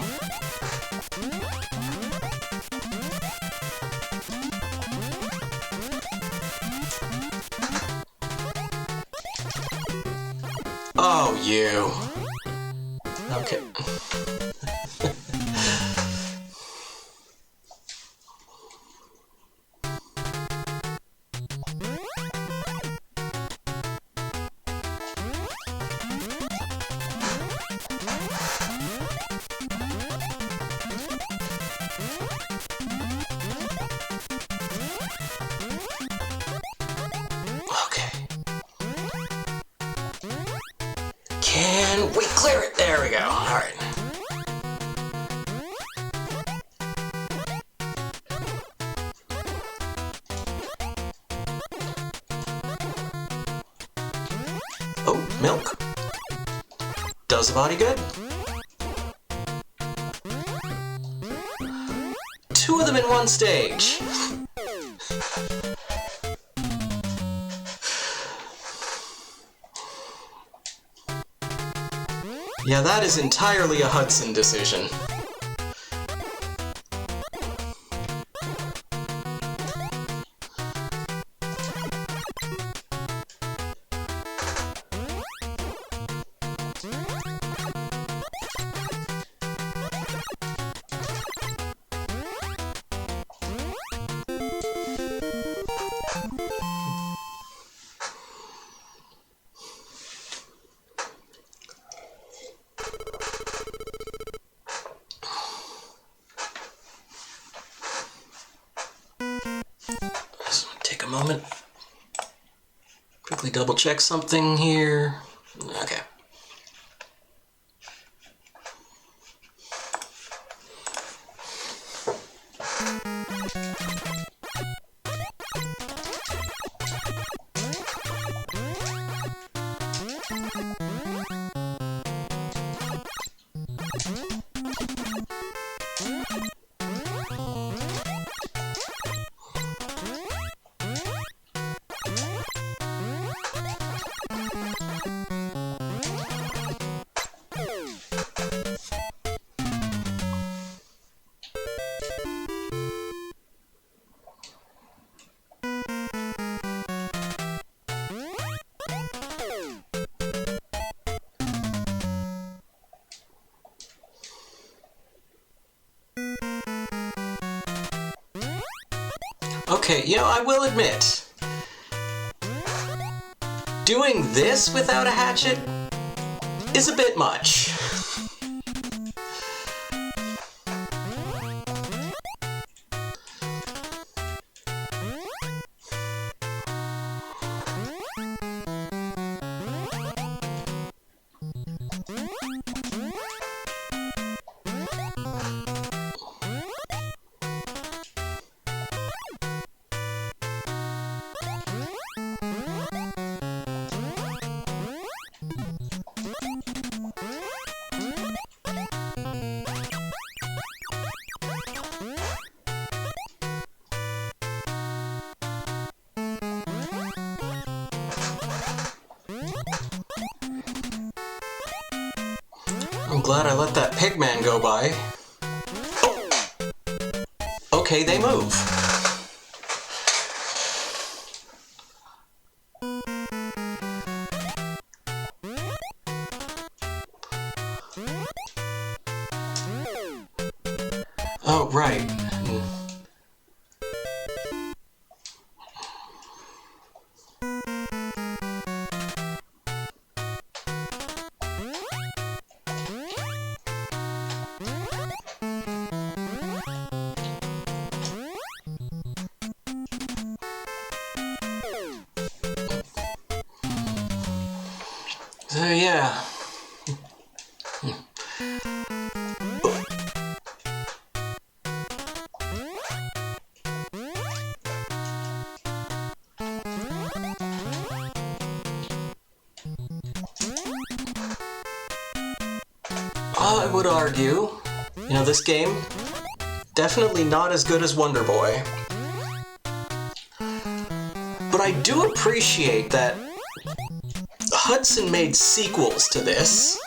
Oh, you. Okay. Can we clear it? There we go. All right. Oh, milk. Does the body good. 2 of them in one stage. Yeah, that is entirely a Hudson decision. Take a moment. Quickly double check something here. Okay. Okay, you know, I will admit, doing this without a hatchet is a bit much. I'm glad I let that pigman go by. Oh! Okay, they move. Oh, right. So yeah. I would argue, this game, definitely not as good as Wonder Boy. But I do appreciate that Hudson made sequels to this.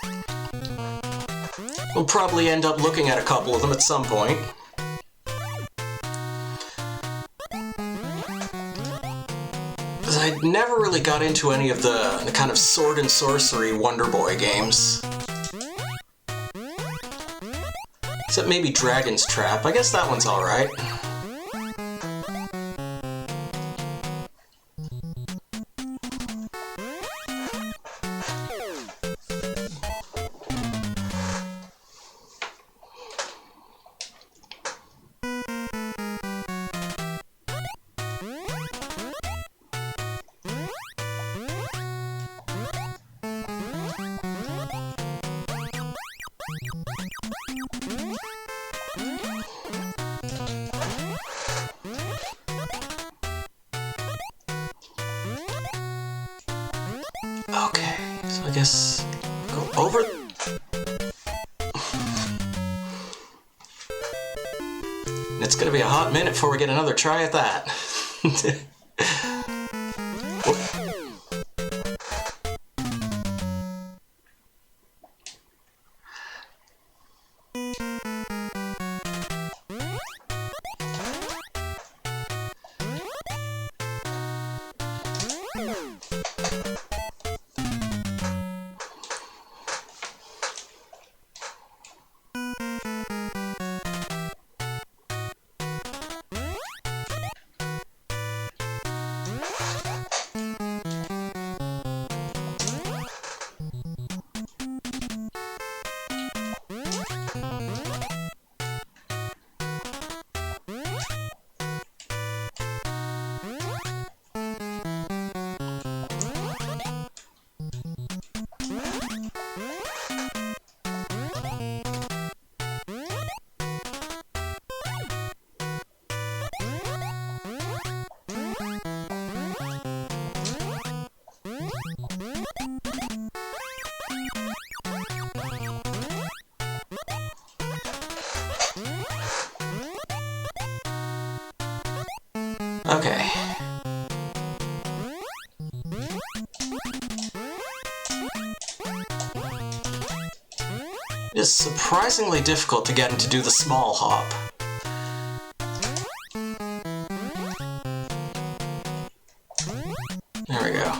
We'll probably end up looking at a couple of them at some point. Because I never really got into any of the kind of sword and sorcery Wonder Boy games. Except maybe Dragon's Trap. I guess that one's alright. Okay, so I guess go over. It's gonna be a hot minute before we get another try at that. Okay. It's surprisingly difficult to get him to do the small hop. There we go.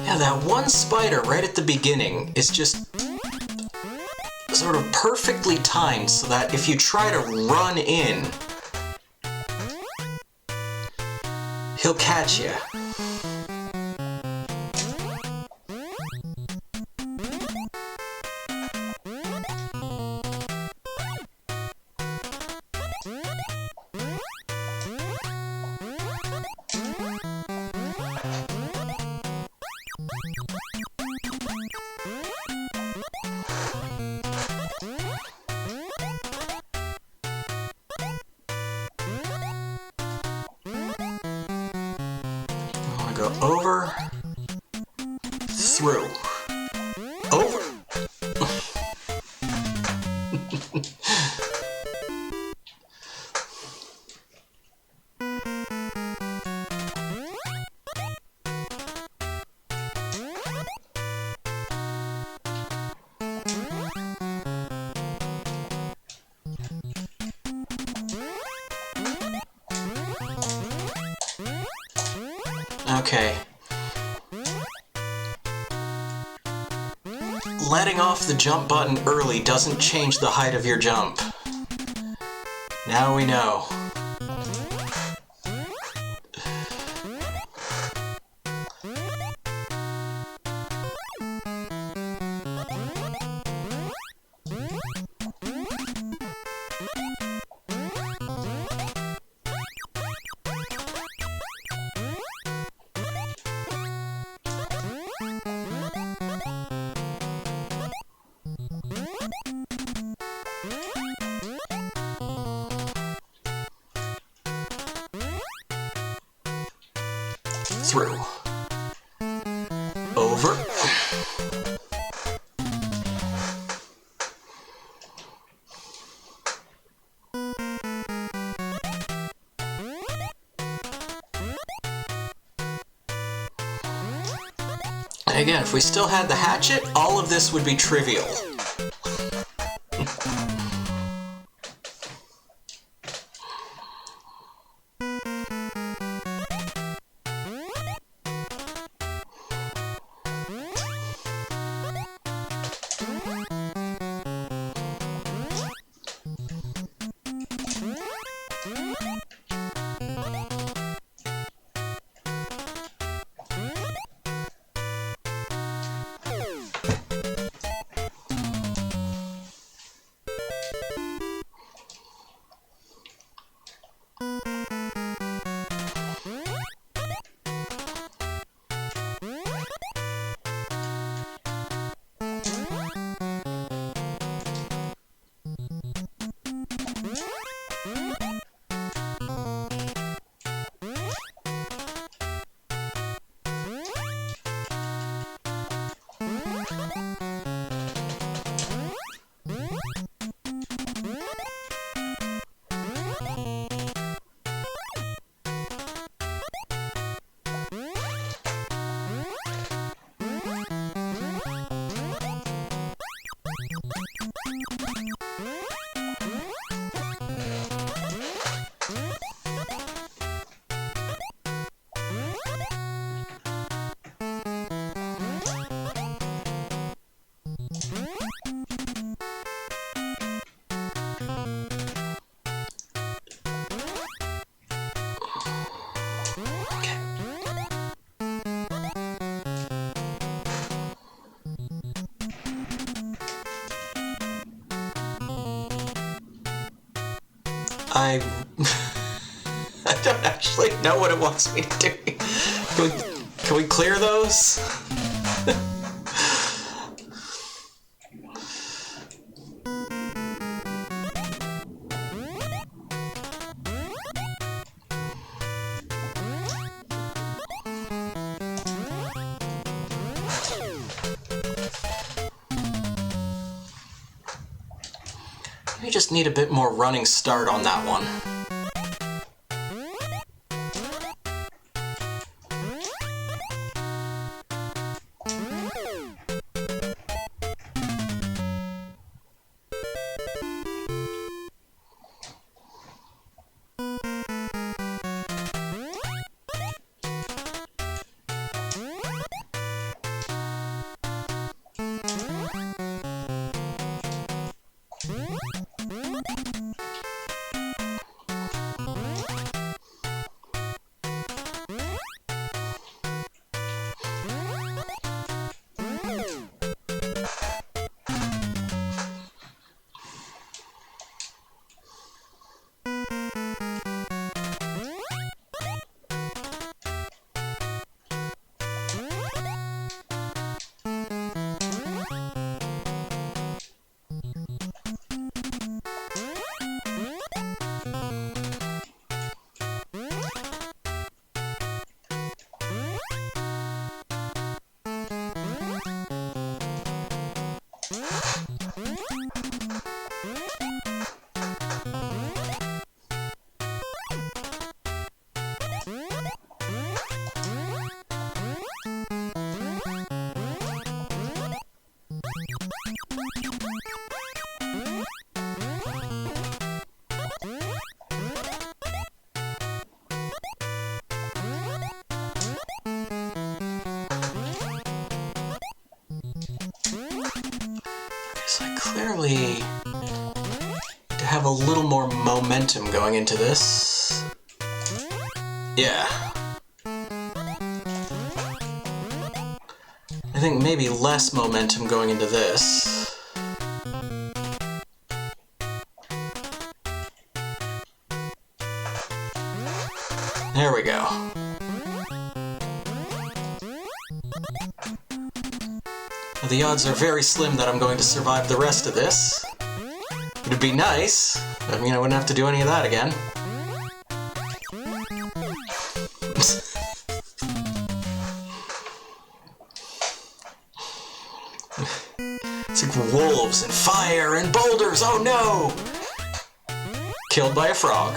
Yeah, that one spider right at the beginning is just sort of perfectly timed so that if you try to run in, he'll catch you. go over, through, over. Okay. Letting off the jump button early doesn't change the height of your jump. Now we know. Through. Over. Again, if we still had the hatchet, all of this would be trivial. I don't actually know what it wants me to do. Can we clear those? We just need a bit more running start on that one. So I clearly need to have a little more momentum going into this. Yeah. I think maybe less momentum going into this. There we go. The odds are very slim that I'm going to survive the rest of this. It'd be nice. I mean, I wouldn't have to do any of that again. It's like wolves and fire and boulders. Oh no! Killed by a frog.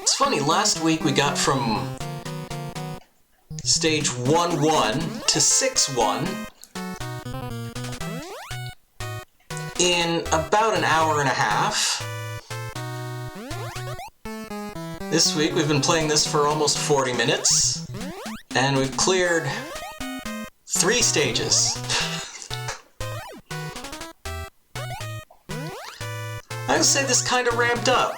It's funny, last week we got from stage 1-1 to 6-1 in about an hour and a half. This week we've been playing this for almost 40 minutes, and we've cleared 3 stages. I would say this kind of ramped up.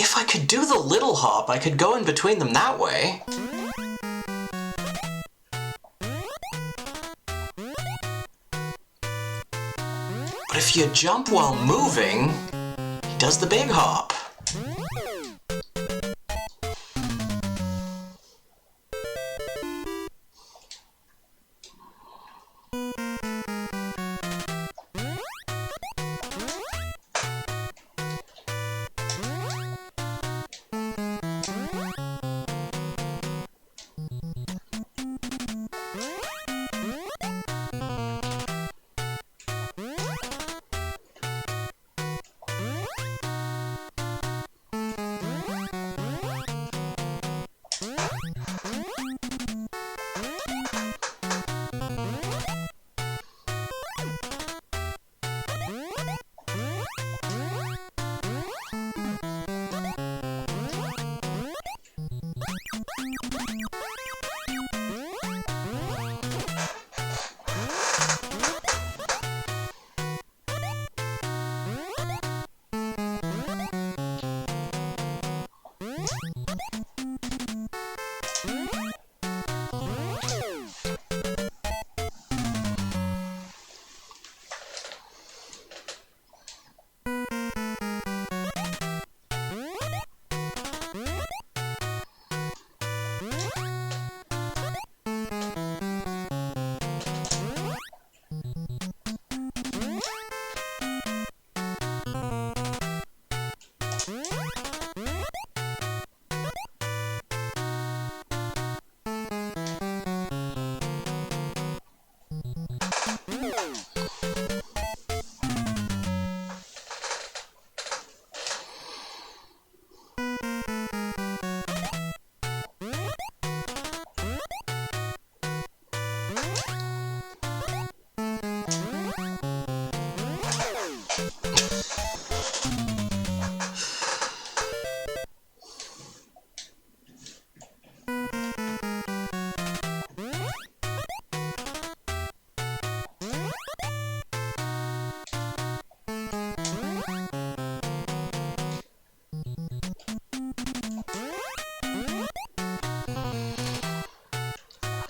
If I could do the little hop, I could go in between them that way. But if you jump while moving, he does the big hop.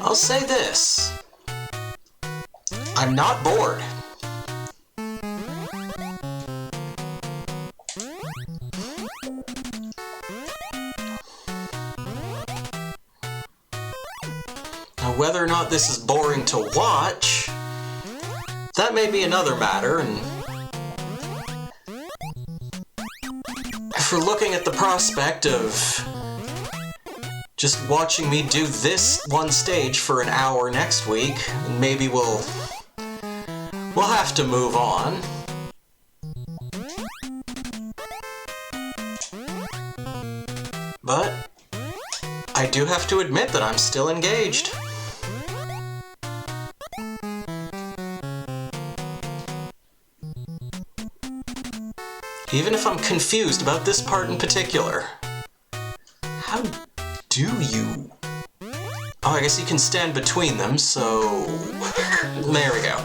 I'll say this. I'm not bored. Now, whether or not this is boring to watch, that may be another matter, and if we're looking at the prospect of just watching me do this one stage for an hour next week, maybe we'll have to move on. But I do have to admit that I'm still engaged. Even if I'm confused about this part in particular. How do you... Oh, I guess you can stand between them, so... There we go.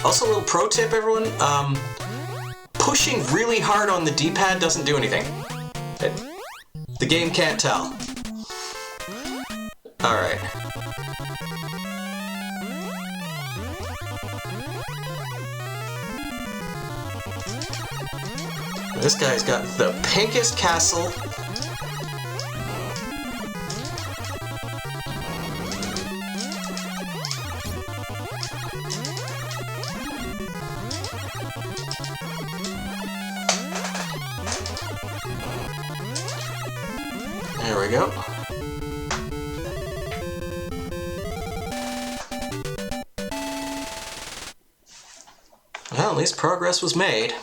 Also, a little pro tip, everyone. Pushing really hard on the D-pad doesn't do anything. The game can't tell. Alright. This guy's got the pinkest castle. There we go. Well, at least progress was made.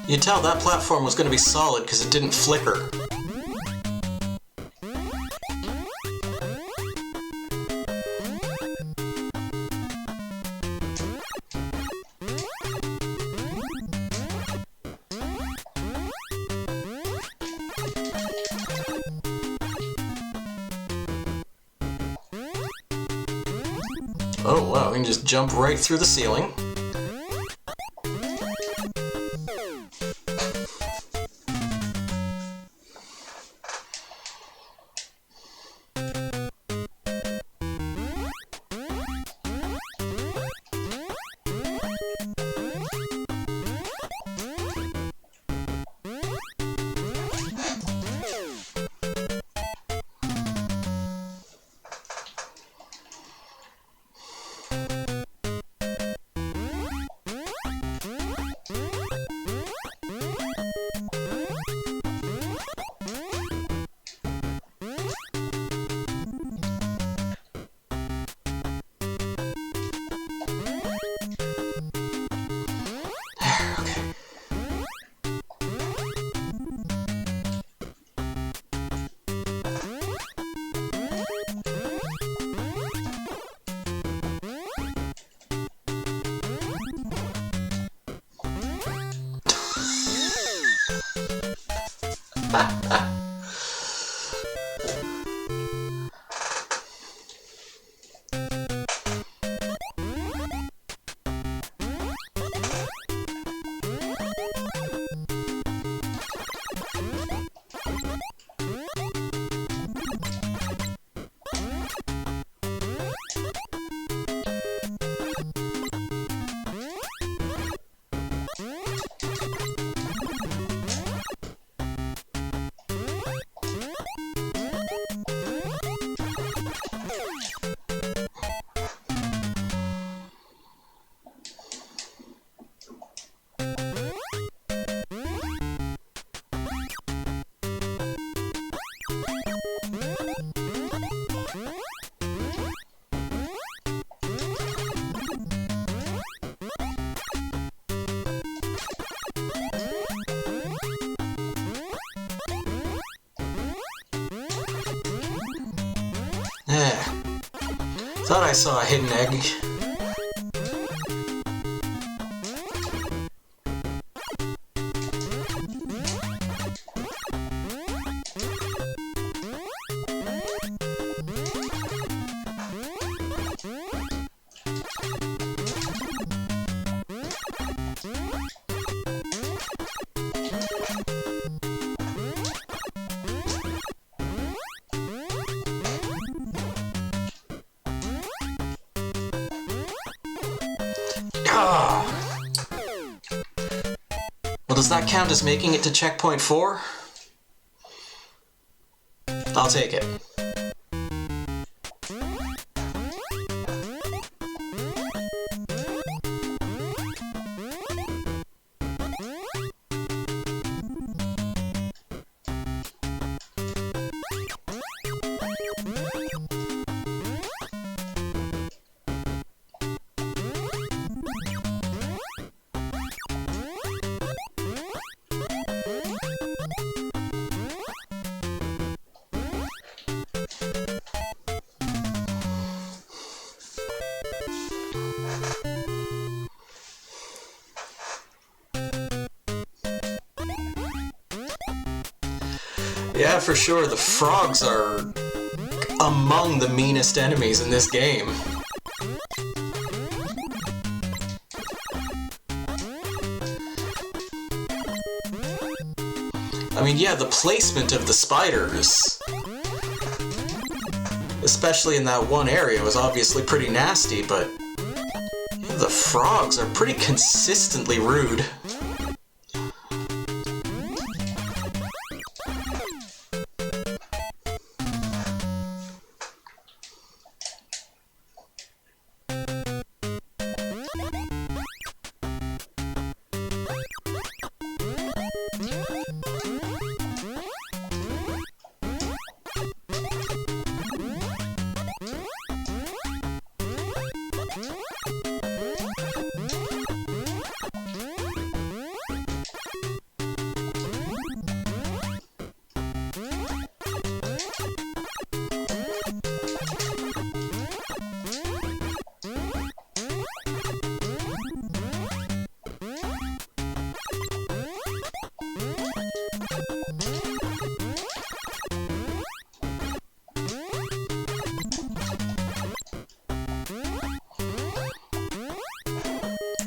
You can tell that platform was going to be solid because it didn't flicker. Oh wow, we can just jump right through the ceiling. Thought I saw a hidden egg. Well, does that count as making it to checkpoint 4? I'll take it. Yeah, for sure, the frogs are among the meanest enemies in this game. I mean, yeah, the placement of the spiders, especially in that one area, was obviously pretty nasty, but the frogs are pretty consistently rude.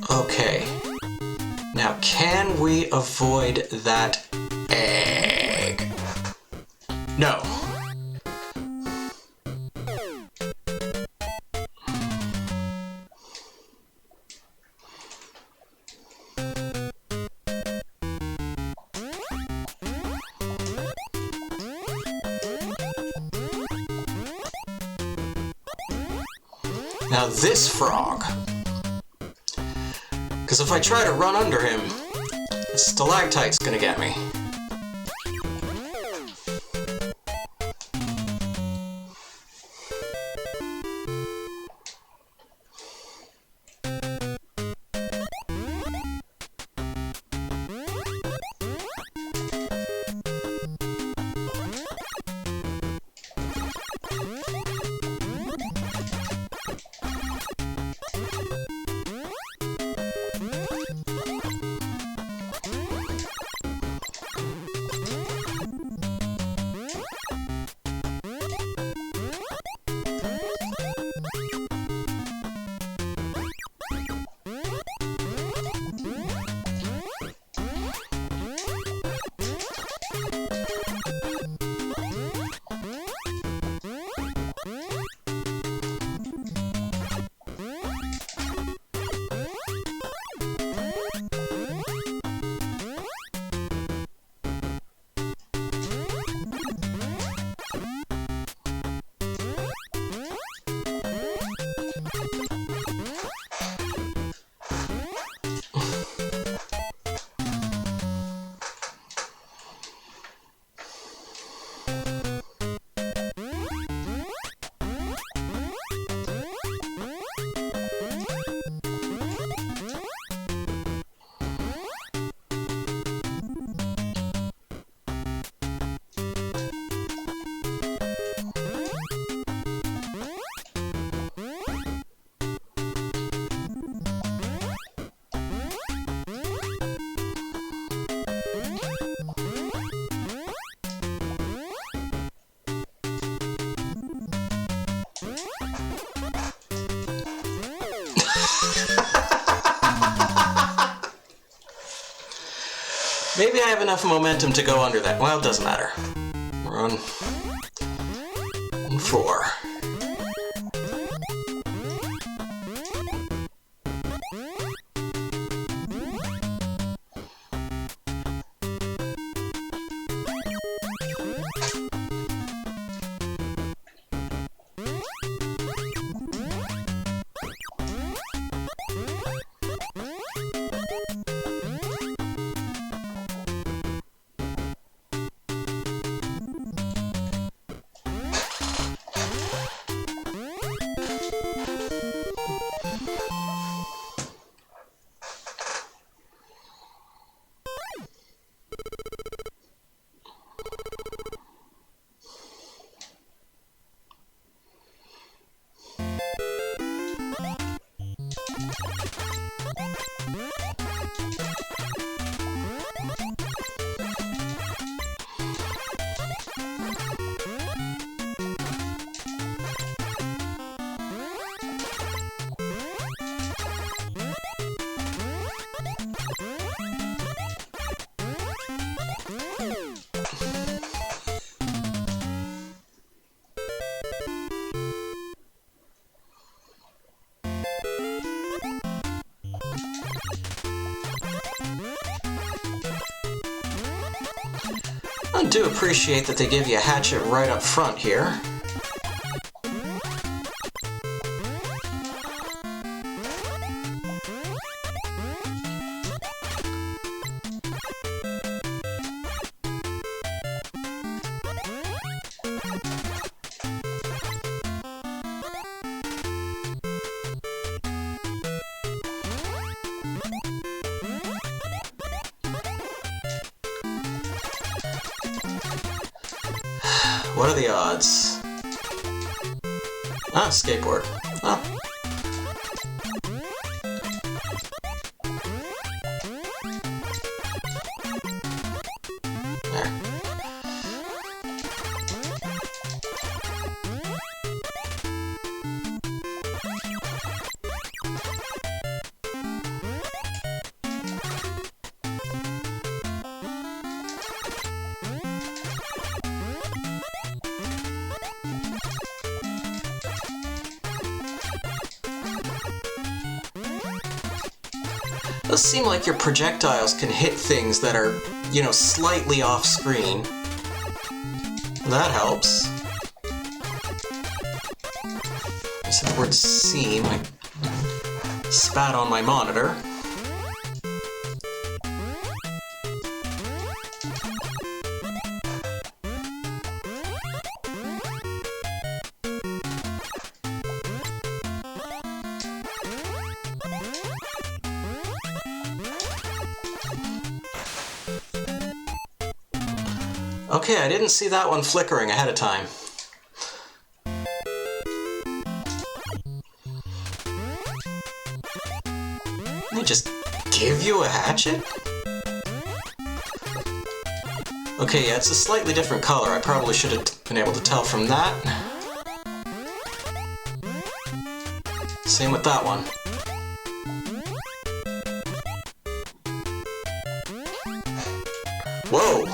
Okay, now can we avoid that egg? No. Now this frog. Because if I try to run under him, the stalactite's gonna get me. Maybe I have enough momentum to go under that. Well, it doesn't matter. We're on 4. I do appreciate that they give you a hatchet right up front here. What are the odds? Ah, skateboard. Oh. There. It does seem like your projectiles can hit things that are, you know, slightly off screen. That helps. I said the word seem. I spat on my monitor. Okay, I didn't see that one flickering ahead of time. They just give you a hatchet? Okay, yeah, it's a slightly different color. I probably should have been able to tell from that. Same with that one. Whoa!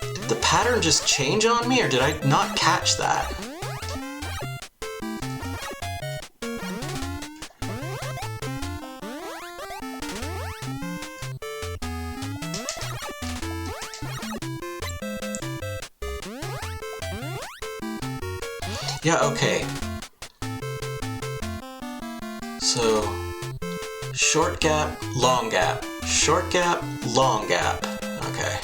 Did the pattern just change on me, or did I not catch that? Yeah, okay. So, short gap, long gap. Short gap, long gap. Okay.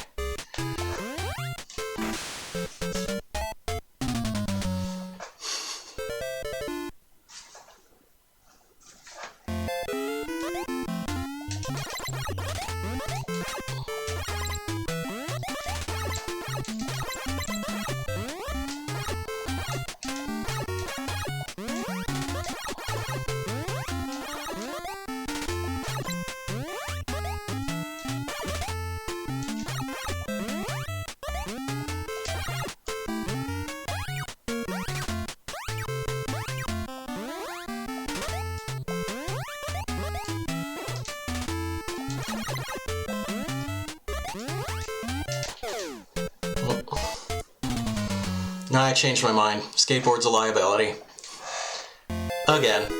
Nah, I changed my mind. Skateboard's a liability. Again.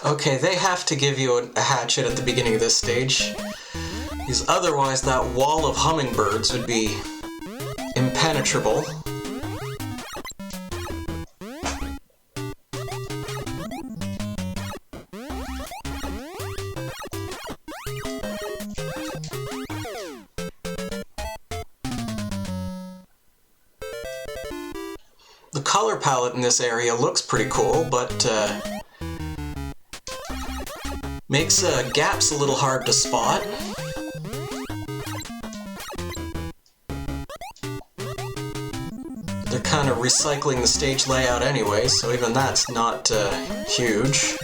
Okay, they have to give you a hatchet at the beginning of this stage, because otherwise that wall of hummingbirds would be impenetrable. The color palette in this area looks pretty cool, but makes gaps a little hard to spot. They're kind of recycling the stage layout anyway, so even that's not huge.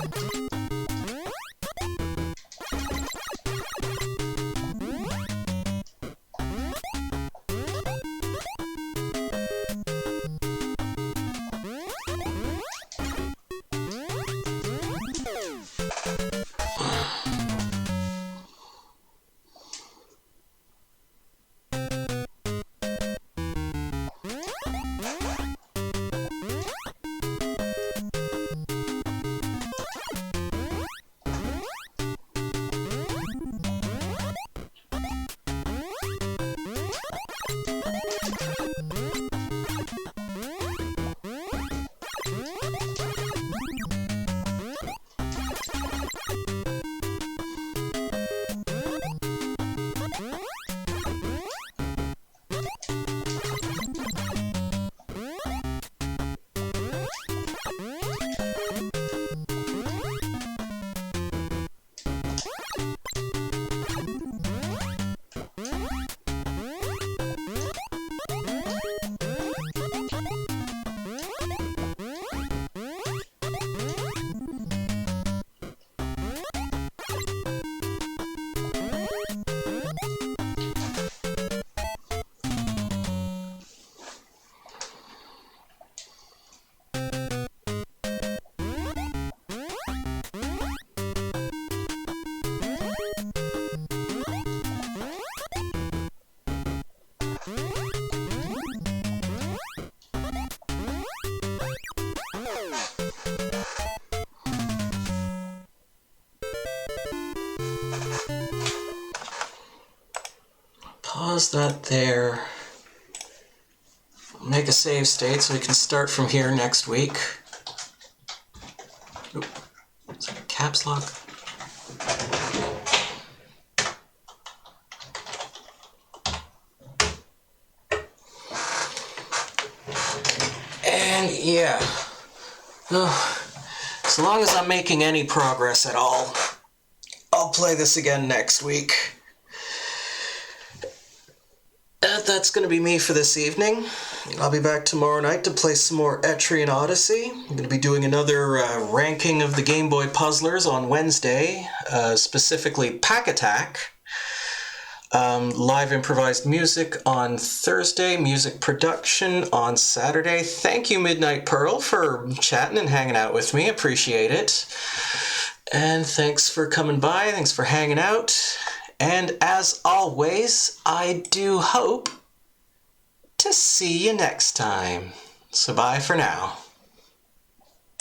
Pause that there. Make a save state so we can start from here next week. Oop. Is that a caps lock? Yeah. As long as I'm making any progress at all, I'll play this again next week. That's going to be me for this evening. I'll be back tomorrow night to play some more Etrian Odyssey. I'm going to be doing another ranking of the Game Boy Puzzlers on Wednesday, specifically Pack Attack. Live improvised music on Thursday, music production on Saturday. Thank you, Midnight Pearl, for chatting and hanging out with me. Appreciate it. And thanks for coming by. Thanks for hanging out. And as always, I do hope to see you next time. So bye for now.